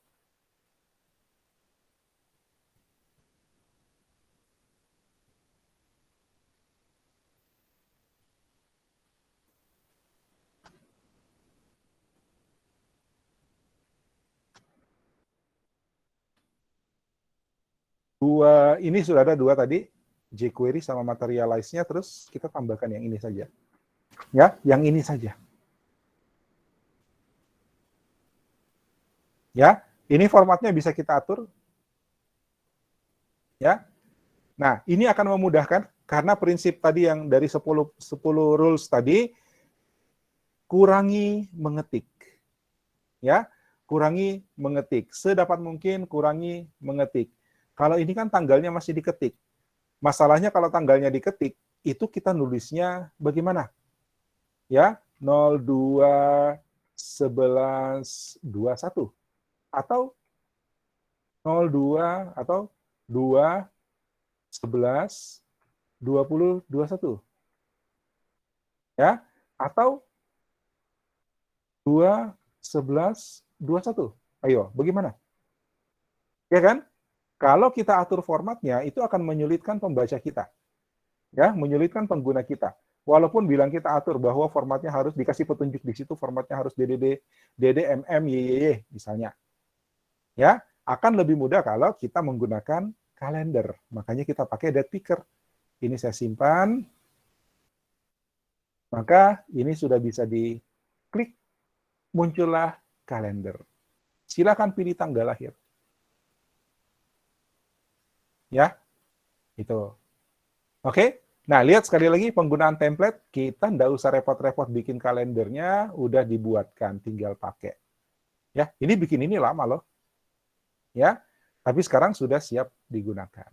Ini sudah ada 2 tadi, jQuery sama Materialize-nya, terus kita tambahkan yang ini saja. Ya, yang ini saja. Ya, ini formatnya bisa kita atur. Ya. Nah, ini akan memudahkan karena prinsip tadi yang dari 10 rules tadi, kurangi mengetik. Ya, kurangi mengetik. Sedapat mungkin kurangi mengetik. Kalau ini kan tanggalnya masih diketik. Masalahnya kalau tanggalnya diketik, itu kita nulisnya bagaimana? Ya, 02 11 21 atau 02 atau 2 11 20 21. Ya, atau 2 11 21. Ayo, bagaimana? Ya kan? Kalau kita atur formatnya, itu akan menyulitkan pembaca kita. Ya, menyulitkan pengguna kita. Walaupun bilang kita atur bahwa formatnya harus dikasih petunjuk di situ, formatnya harus DDD, DDMM, YYY, misalnya. Ya, akan lebih mudah kalau kita menggunakan kalender. Makanya kita pakai date picker. Ini saya simpan. Maka ini sudah bisa diklik, muncullah kalender. Silakan pilih tanggal lahir. Ya, itu. Oke, Nah, lihat sekali lagi penggunaan template, kita nggak usah repot-repot bikin kalendernya, udah dibuatkan, tinggal pakai. Ya, ini bikin ini lama loh. Ya, tapi sekarang sudah siap digunakan.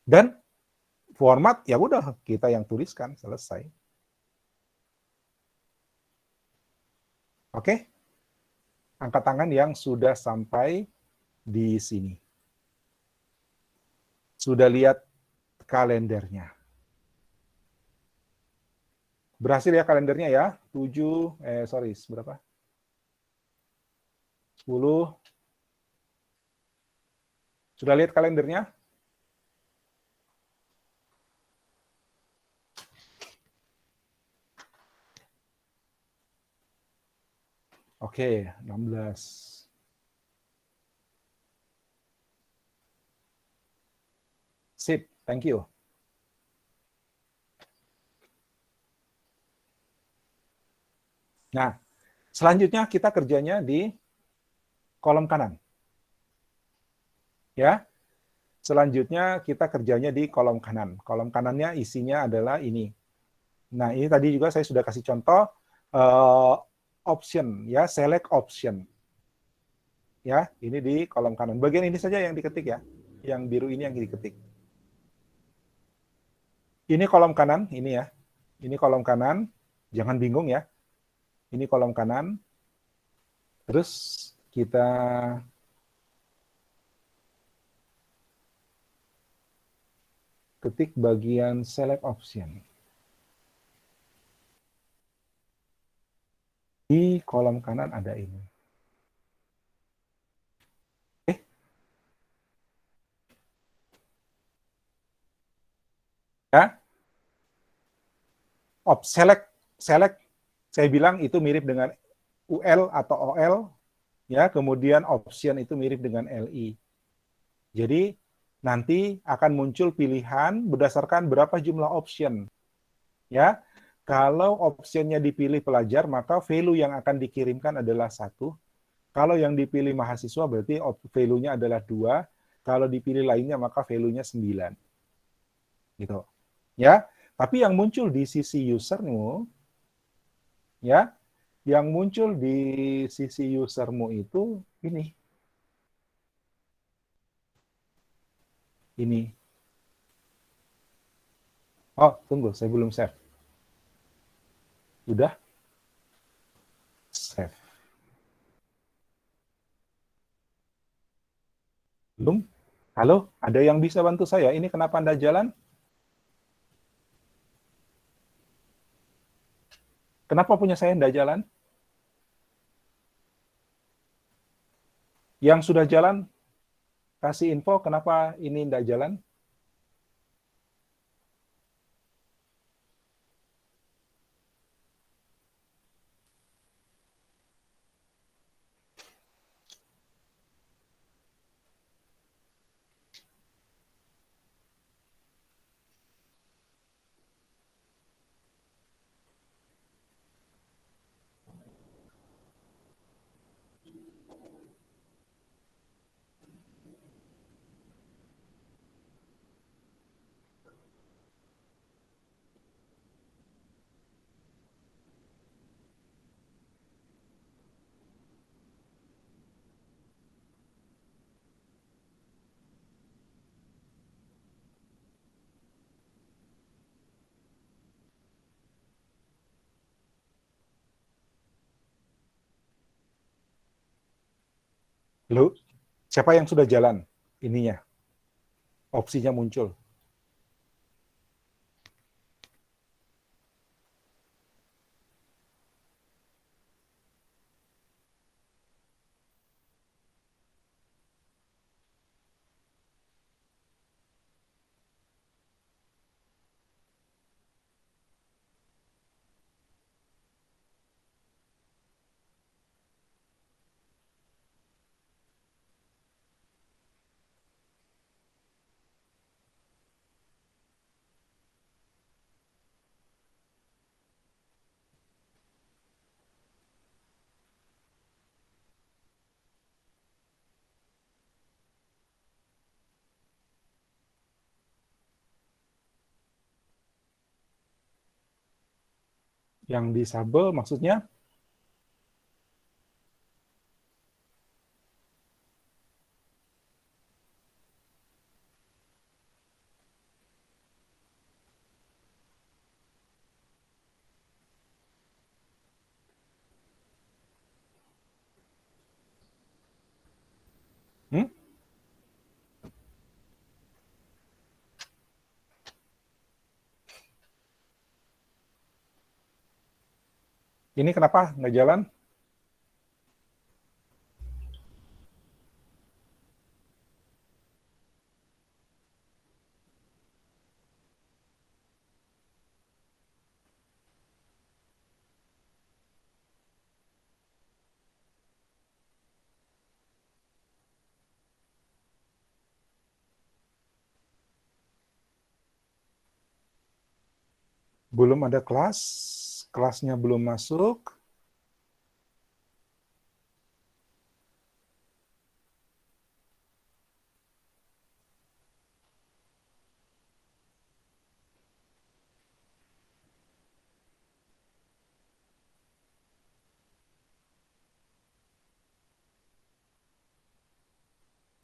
Dan format ya udah kita yang tuliskan, selesai. Oke? Angkat tangan yang sudah sampai di sini. Sudah lihat kalendernya. Berhasil ya kalendernya ya. 7, berapa? 10. Sudah lihat kalendernya? Oke, 16. Sip, thank you. Nah, selanjutnya kita kerjanya di kolom kanan. Ya, selanjutnya kita kerjanya di kolom kanan. Kolom kanannya isinya adalah ini. Nah, ini tadi juga saya sudah kasih contoh option ya, select option. Ya, ini di kolom kanan. Bagian ini saja yang diketik ya. Yang biru ini yang diketik. Ini kolom kanan, ini ya. Ini kolom kanan. Jangan bingung ya. Ini kolom kanan. Terus kita ketik bagian select option. Di kolom kanan ada ini. Ya, select saya bilang itu mirip dengan UL atau OL, ya, kemudian option itu mirip dengan LI. Jadi nanti akan muncul pilihan berdasarkan berapa jumlah option. Ya, kalau optionnya dipilih pelajar, maka value yang akan dikirimkan adalah 1. Kalau yang dipilih mahasiswa berarti value-nya adalah 2. Kalau dipilih lainnya maka value-nya 9. Gitu. Ya, tapi yang muncul di sisi usermu, ya, yang muncul di sisi usermu itu ini. Ini. Oh, tunggu, saya belum save. Udah? Save. Belum? Halo, ada yang bisa bantu saya? Ini kenapa Anda jalan? Kenapa punya saya tidak jalan? Yang sudah jalan, kasih info kenapa ini tidak jalan? Lu, siapa yang sudah jalan? Ininya, opsinya muncul. Yang disable maksudnya? Hmm? Ini kenapa nggak jalan? Belum ada kelas, kelasnya belum masuk.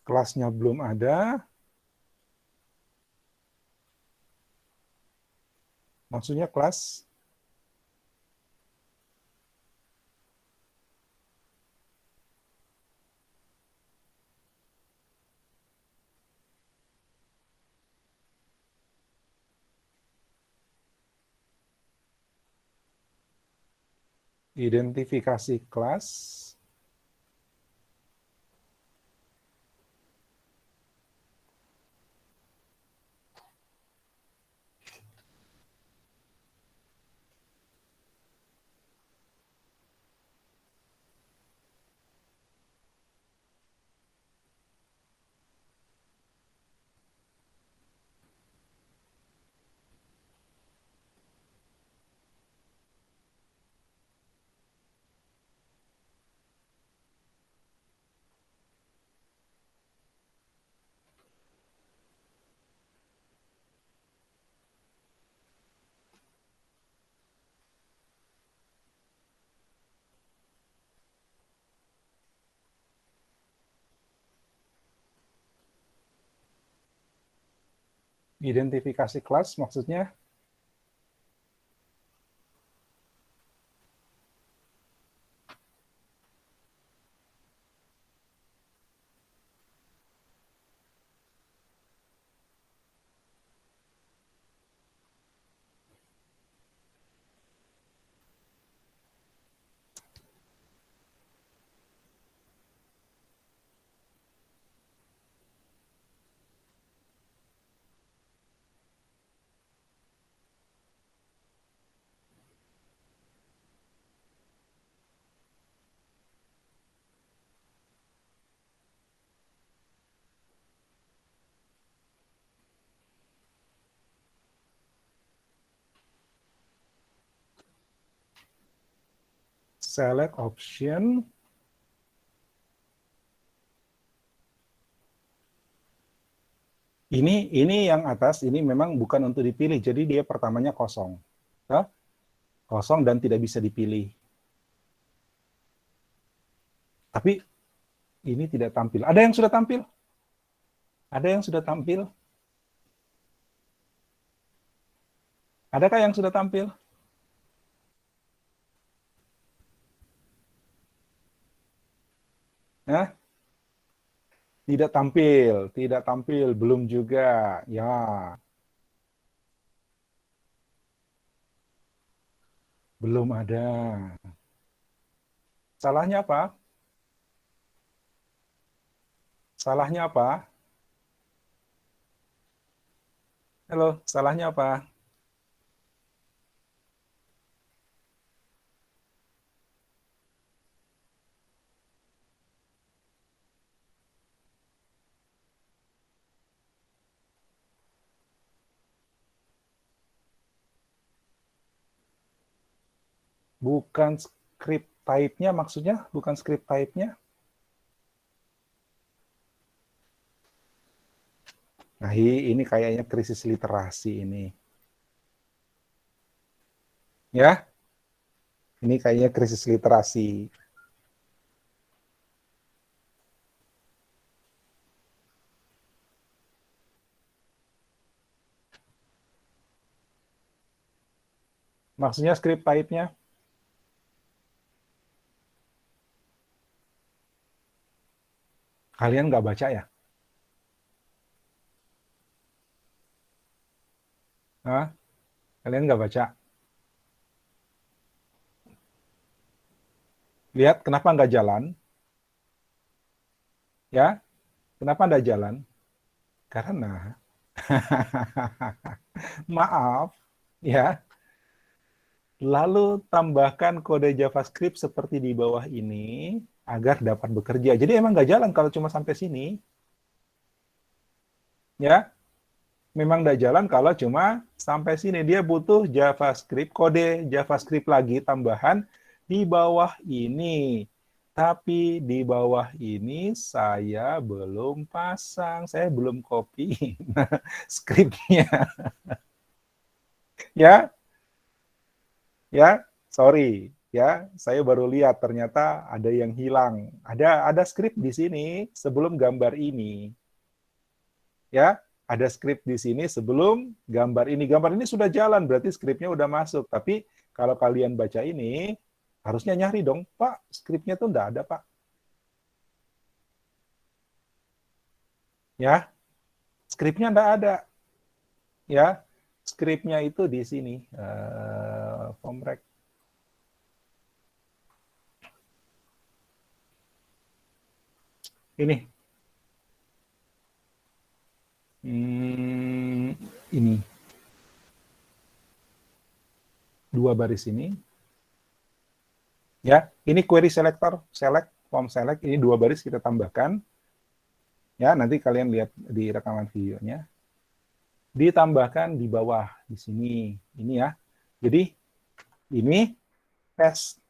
Kelasnya belum ada. Maksudnya kelas identifikasi kelas. Identifikasi kelas maksudnya select option. Ini yang atas ini memang bukan untuk dipilih, jadi dia pertamanya kosong. Hah? Kosong dan tidak bisa dipilih. Tapi ini tidak tampil. Ada yang sudah tampil? Ada yang sudah tampil? Adakah yang sudah tampil? Nah, tidak tampil, tidak tampil, belum juga. Ya, belum ada. Salahnya apa? Salahnya apa? Halo, salahnya apa? Bukan script type-nya maksudnya? Bukan script type-nya? Nah, ini kayaknya krisis literasi ini. Ya, Ini kayaknya krisis literasi. Maksudnya script type-nya? Kalian nggak baca ya? Hah? Kalian nggak baca? Lihat kenapa nggak jalan? Ya, kenapa nggak jalan? Karena, maaf, ya, lalu tambahkan kode JavaScript seperti di bawah ini agar dapat bekerja. Jadi emang nggak jalan kalau cuma sampai sini, ya. Memang nggak jalan kalau cuma sampai sini. Dia butuh JavaScript, kode JavaScript lagi tambahan di bawah ini. Tapi di bawah ini saya belum pasang, saya belum copy skripnya. Ya, ya, sorry. Ya, saya baru lihat ternyata ada yang hilang. Ada skrip di sini sebelum gambar ini. Ya, ada skrip di sini sebelum gambar ini. Gambar ini sudah jalan, berarti skripnya udah masuk. Tapi kalau kalian baca ini, harusnya nyari dong, Pak, skripnya tuh enggak ada, Pak. Ya, skripnya enggak ada. Ya, skripnya itu di sini. Pomrek. Ini. Ini. Dua baris ini. Ya, ini query selector, select, form select, ini dua baris kita tambahkan. Ya, nanti kalian lihat di rekaman videonya. Ditambahkan di bawah, di sini. Ini ya. Jadi, ini test.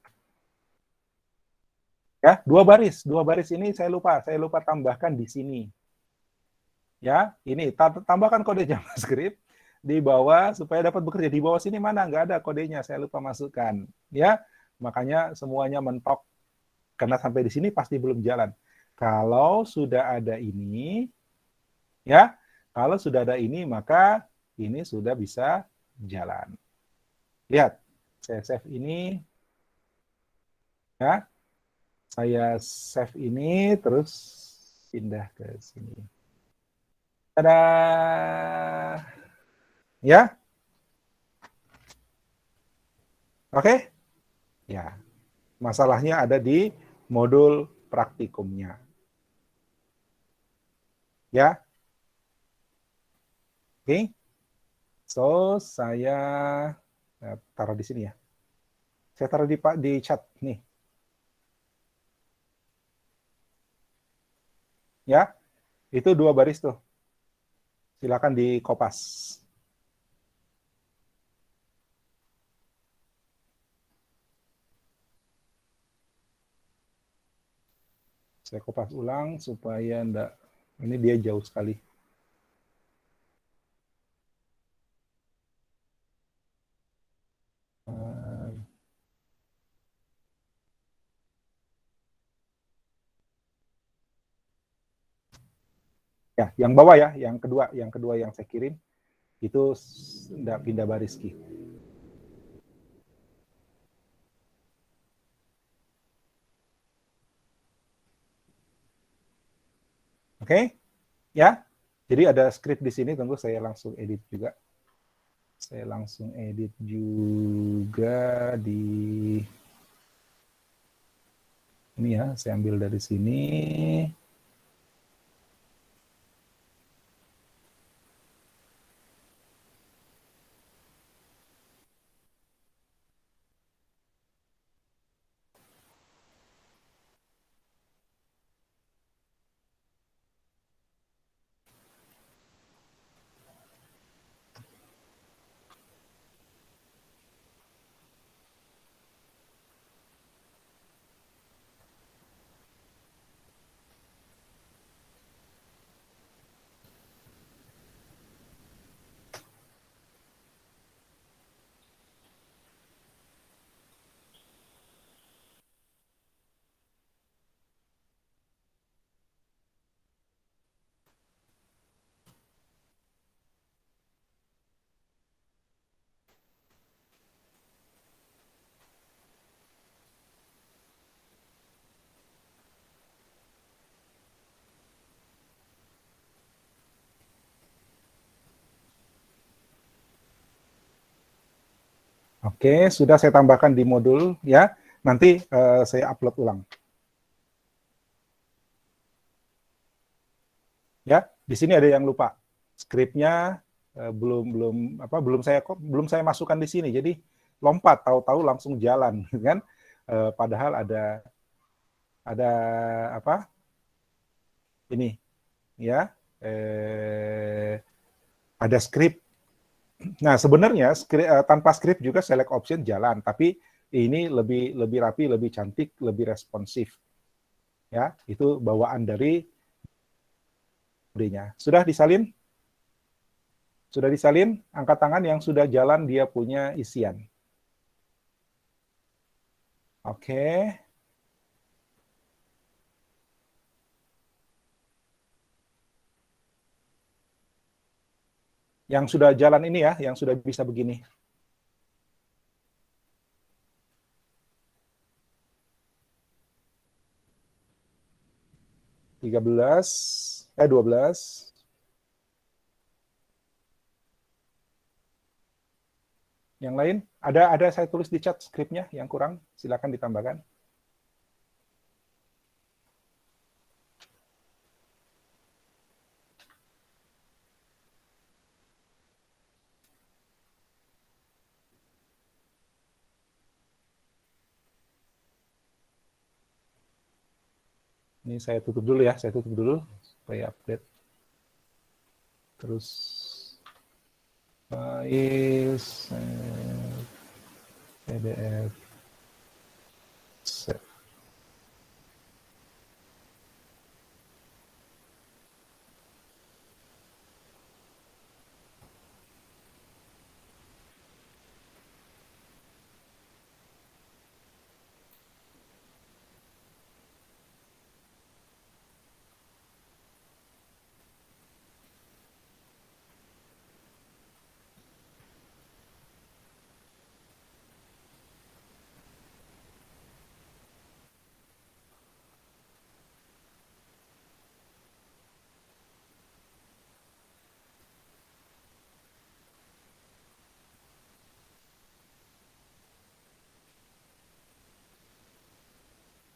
Ya, dua baris ini saya lupa tambahkan di sini. Ya, ini tambahkan kode JavaScript di bawah supaya dapat bekerja. Di bawah sini mana nggak ada kodenya, saya lupa masukkan. Ya, makanya semuanya mentok karena sampai di sini pasti belum jalan. Kalau sudah ada ini, ya, kalau sudah ada ini maka ini sudah bisa jalan. Lihat, saya save ini, ya, saya save ini terus pindah ke sini. Tada, ya, oke, ya. Masalahnya ada di modul praktikumnya, ya, oke. So saya taruh di sini ya. Saya taruh di chat nih, ya. Itu dua baris tuh. Silakan dikopas. Saya kopas ulang supaya enggak, ini dia jauh sekali. Ya, yang bawah ya, yang kedua yang saya kirim itu enggak pindah baris Ki. Oke? Ya. Jadi ada script di sini, tunggu saya langsung edit juga. Saya langsung edit juga di ini ya, saya ambil dari sini. Oke, sudah saya tambahkan di modul ya. Nanti saya upload ulang. Ya, di sini ada yang lupa. Skripnya belum saya masukkan di sini. Jadi lompat tahu-tahu langsung jalan kan. Padahal ada apa? Ini ya. Ada skrip. Nah, sebenarnya tanpa skrip juga select option jalan, tapi ini lebih lebih rapi, lebih cantik, lebih responsif. Ya, itu bawaan dari nya. Sudah disalin? Sudah disalin? Angkat tangan yang sudah jalan dia punya isian. Oke. Yang sudah jalan ini ya, yang sudah bisa begini. Tiga belas, 12. Yang lain? Ada saya tulis di chat skripnya yang kurang, silakan ditambahkan. Ini saya tutup dulu ya, saya tutup dulu supaya update. Terus files, PDF, save.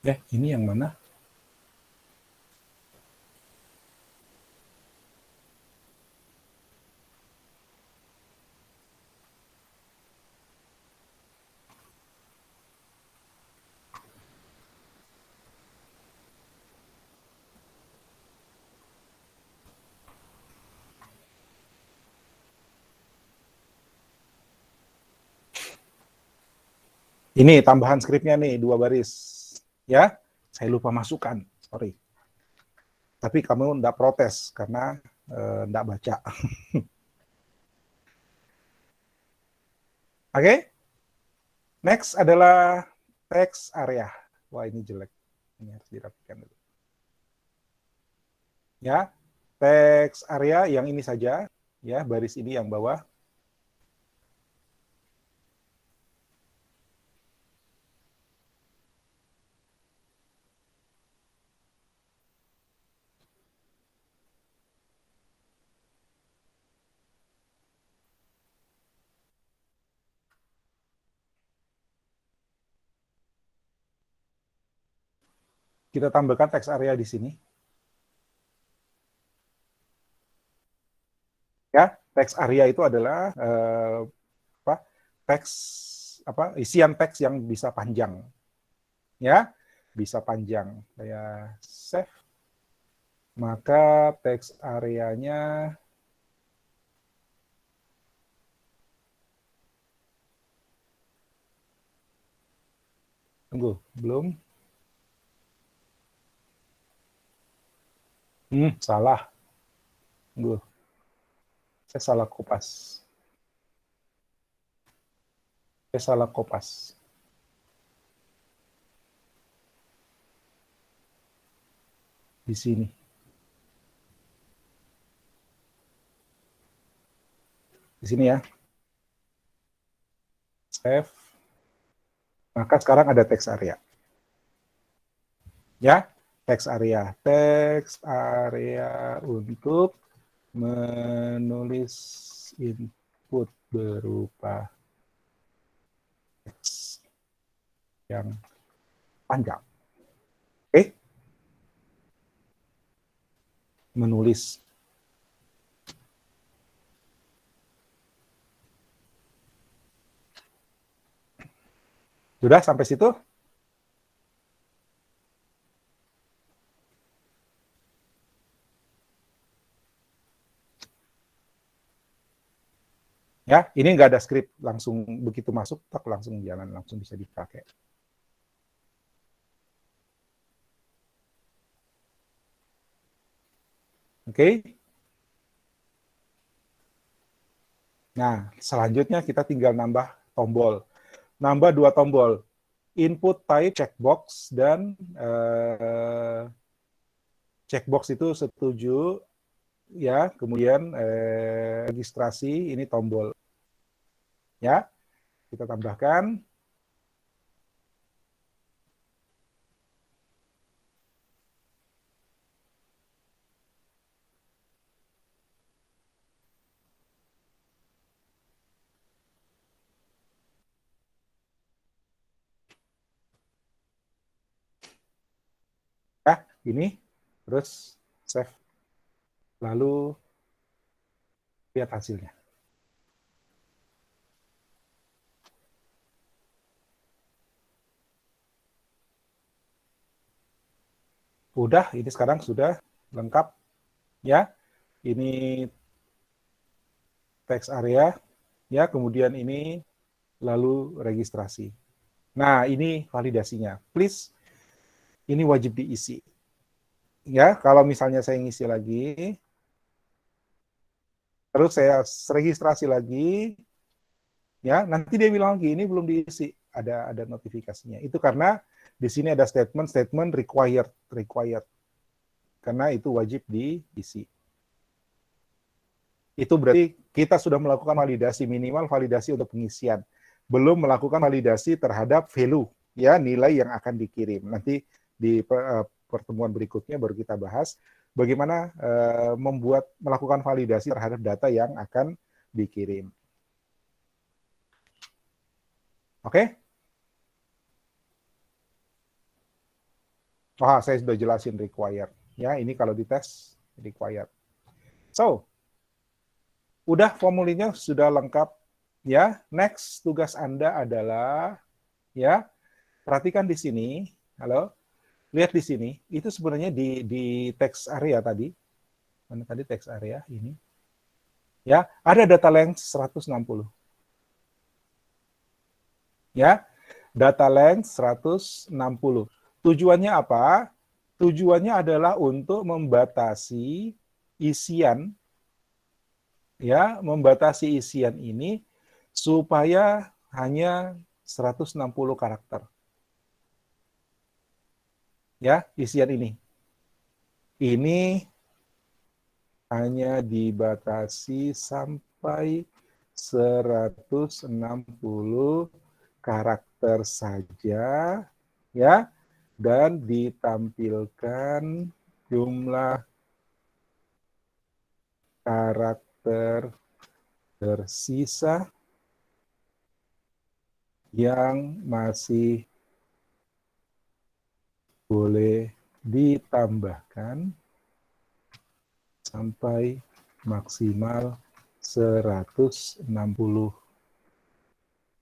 Ini yang mana? Ini tambahan skripnya nih, 2 baris. Ya, saya lupa masukkan, sorry. Tapi kamu enggak protes karena enggak baca. Oke? Next adalah text area. Wah, ini jelek. Ini harus dirapikan dulu. Ya, text area yang ini saja, ya, baris ini yang bawah. Kita tambahkan text area di sini. Ya, text area itu adalah teks isian teks yang bisa panjang. Ya, bisa panjang. Saya save. Maka teks areanya tunggu, belum. Salah. Tunggu. Saya salah kopas. Di sini. Di sini ya. Save. Maka sekarang ada text area. Ya, text area untuk menulis input berupa yang panjang. Oke? Menulis. Sudah sampai situ? Ya, ini nggak ada skrip, langsung begitu masuk, tak langsung jalan, langsung bisa dipakai. Oke? Nah, selanjutnya kita tinggal nambah tombol. Nambah 2 tombol. Input type checkbox dan checkbox itu setuju, ya. Kemudian registrasi, ini tombol. Ya, kita tambahkan. Ya, ini. Terus save. Lalu lihat hasilnya. Udah, ini sekarang sudah lengkap. Ya, ini text area. Ya, kemudian ini lalu registrasi. Nah, ini validasinya. Please, ini wajib diisi. Ya, kalau misalnya saya ngisi lagi, terus saya registrasi lagi, ya nanti dia bilang lagi ini belum diisi, ada notifikasinya. Itu karena di sini ada statement required, karena itu wajib diisi. Itu berarti kita sudah melakukan validasi, minimal validasi untuk pengisian, belum melakukan validasi terhadap value, ya nilai yang akan dikirim. Nanti di pertemuan berikutnya baru kita bahas bagaimana melakukan validasi terhadap data yang akan dikirim. Oke? Wah, saya sudah jelasin required. Ya, ini kalau dites required. So, udah formulirnya sudah lengkap. Ya, next tugas Anda adalah, ya, perhatikan di sini. Halo, lihat di sini. Itu sebenarnya di text area tadi. Mana tadi text area ini? Ya, ada data length 160. Ya, data length 160. Tujuannya apa? Tujuannya adalah untuk membatasi isian, ya, membatasi isian ini supaya hanya 160 karakter. Ya, isian ini. Ini hanya dibatasi sampai 160 karakter saja, ya, dan ditampilkan jumlah karakter tersisa yang masih boleh ditambahkan sampai maksimal 160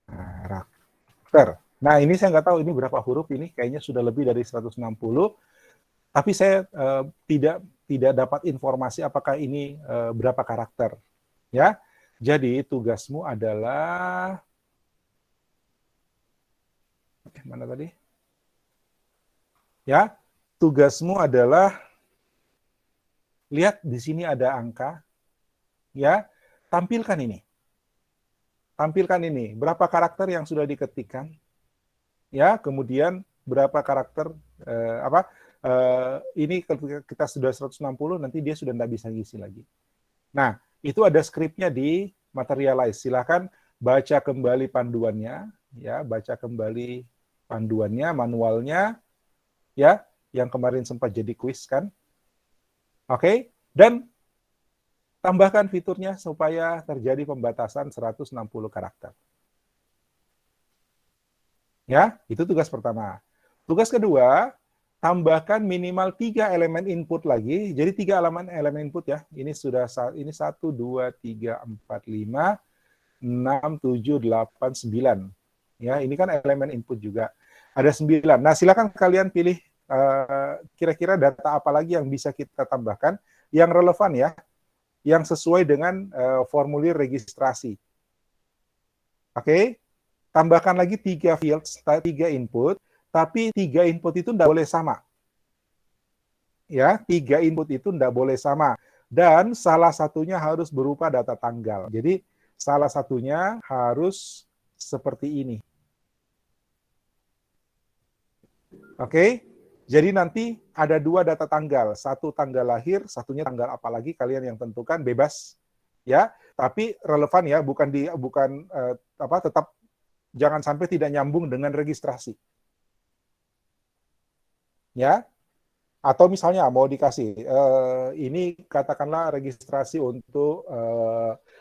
karakter. Nah, ini saya nggak tahu ini berapa huruf, ini kayaknya sudah lebih dari 160, tapi saya tidak dapat informasi apakah ini berapa karakter. Ya, jadi tugasmu adalah mana tadi? Ya, tugasmu adalah lihat di sini ada angka, ya, tampilkan ini. Tampilkan ini, berapa karakter yang sudah diketikkan, ya, kemudian berapa karakter ini ketika kita sudah 160 nanti dia sudah tidak bisa ngisi lagi. Nah, itu ada skripnya di Materialize. Silakan baca kembali panduannya, ya, baca kembali panduannya, manualnya, ya, yang kemarin sempat jadi kuis kan. Oke, dan tambahkan fiturnya supaya terjadi pembatasan 160 karakter. Ya, itu tugas pertama. Tugas kedua, tambahkan minimal 3 elemen input lagi. Jadi 3 elemen input ya. Ini sudah ini 1, 2, 3, 4, 5, 6, 7, 8, 9. Ya, ini kan elemen input juga. Ada 9. Nah, silakan kalian pilih kira-kira data apa lagi yang bisa kita tambahkan yang relevan ya, yang sesuai dengan formulir registrasi. Oke, tambahkan lagi 3 fields, 3 input, tapi 3 input itu tidak boleh sama. Ya, 3 input itu tidak boleh sama. Dan salah satunya harus berupa data tanggal. Jadi, salah satunya harus seperti ini. Oke, jadi nanti ada 2 data tanggal. Satu tanggal lahir, satunya tanggal apa lagi kalian yang tentukan, bebas. Ya, tapi relevan ya, bukan tetap jangan sampai tidak nyambung dengan registrasi. Ya, atau misalnya mau dikasih ini katakanlah registrasi untuk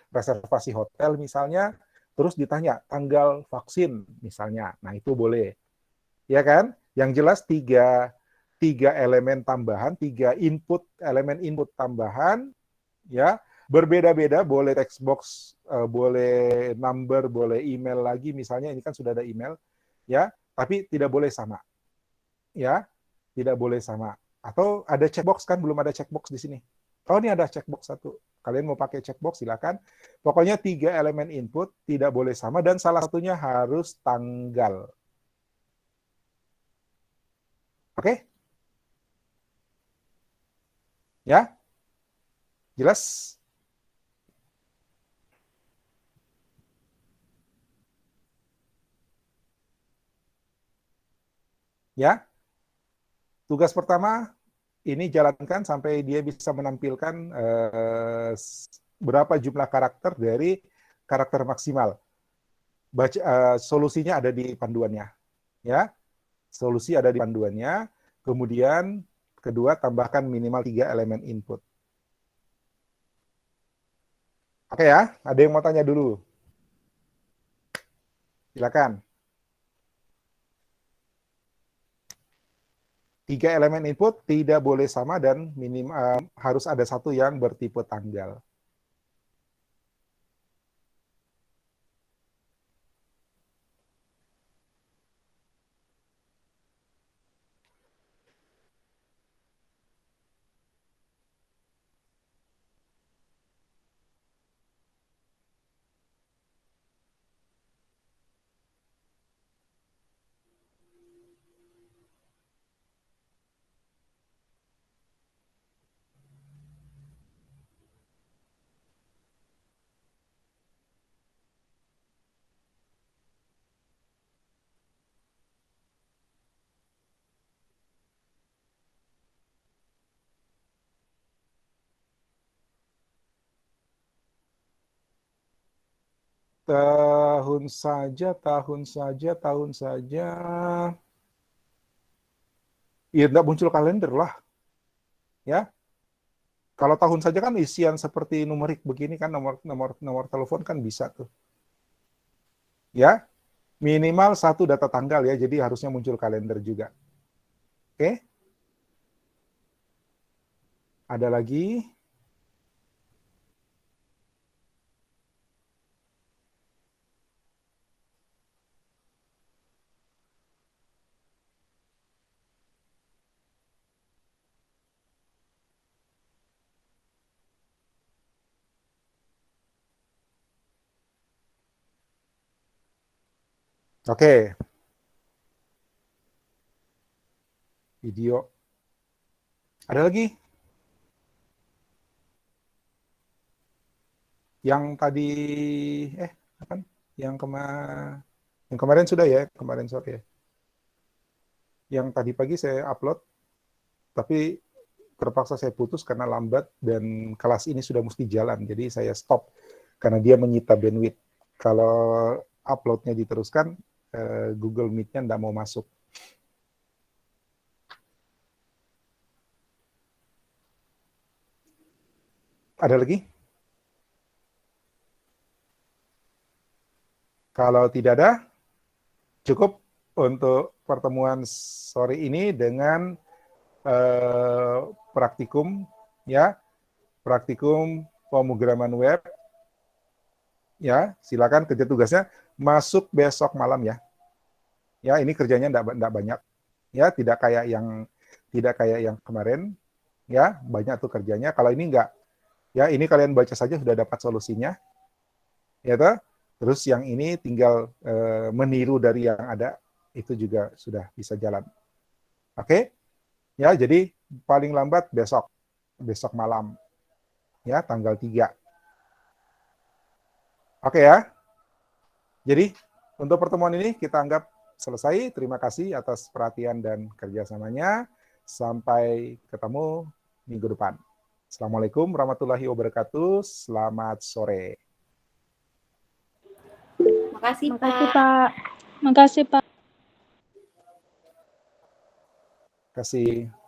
reservasi hotel misalnya, terus ditanya tanggal vaksin misalnya, nah itu boleh, ya kan? Yang jelas tiga elemen tambahan, 3 elemen input tambahan, ya berbeda-beda, boleh text box, boleh number, boleh email lagi misalnya, ini kan sudah ada email, ya, tapi tidak boleh sama, ya. Tidak boleh sama. Atau ada checkbox kan, belum ada checkbox di sini. Oh, ini ada checkbox satu. Kalian mau pakai checkbox, silakan. Pokoknya 3 elemen input tidak boleh sama dan salah satunya harus tanggal. Oke? Ya? Jelas? Ya? Tugas pertama ini jalankan sampai dia bisa menampilkan berapa jumlah karakter dari karakter maksimal. Solusinya ada di panduannya. Ya? Solusi ada di panduannya. Kemudian kedua, tambahkan minimal 3 elemen input. Oke ya, ada yang mau tanya dulu? Silakan. 3 elemen input tidak boleh sama dan harus ada satu yang bertipe tanggal. Tahun saja, tahun saja, tahun saja. Ya, tidak muncul kalender lah. Ya, kalau tahun saja kan isian seperti numerik begini kan, nomor telepon kan bisa tuh. Ya, minimal satu data tanggal ya, jadi harusnya muncul kalender juga. Oke, ada lagi. Oke, video. Ada lagi? Yang tadi, apa? Yang yang kemarin sudah ya, kemarin sore ya. Yang tadi pagi saya upload, tapi terpaksa saya putus karena lambat dan kelas ini sudah mesti jalan, jadi saya stop karena dia menyita bandwidth. Kalau uploadnya diteruskan, Google Meet-nya tidak mau masuk. Ada lagi? Kalau tidak ada, cukup. untuk pertemuan sore ini dengan praktikum, ya, praktikum pemrograman web. Ya, silakan kerja tugasnya masuk besok malam ya. Ya, ini kerjanya enggak banyak. Ya, tidak kayak yang kemarin. Ya, banyak tuh kerjanya. Kalau ini enggak, ya ini kalian baca saja sudah dapat solusinya. Ya toh? Terus yang ini tinggal meniru dari yang ada, itu juga sudah bisa jalan. Oke? Ya, jadi paling lambat besok malam. Ya, tanggal 3. Oke ya. Jadi untuk pertemuan ini kita anggap selesai. Terima kasih atas perhatian dan kerjasamanya. Sampai ketemu minggu depan. Assalamualaikum warahmatullahi wabarakatuh. Selamat sore. Makasih, Makasih, Pak. Pak. Makasih, Pak. Terima kasih.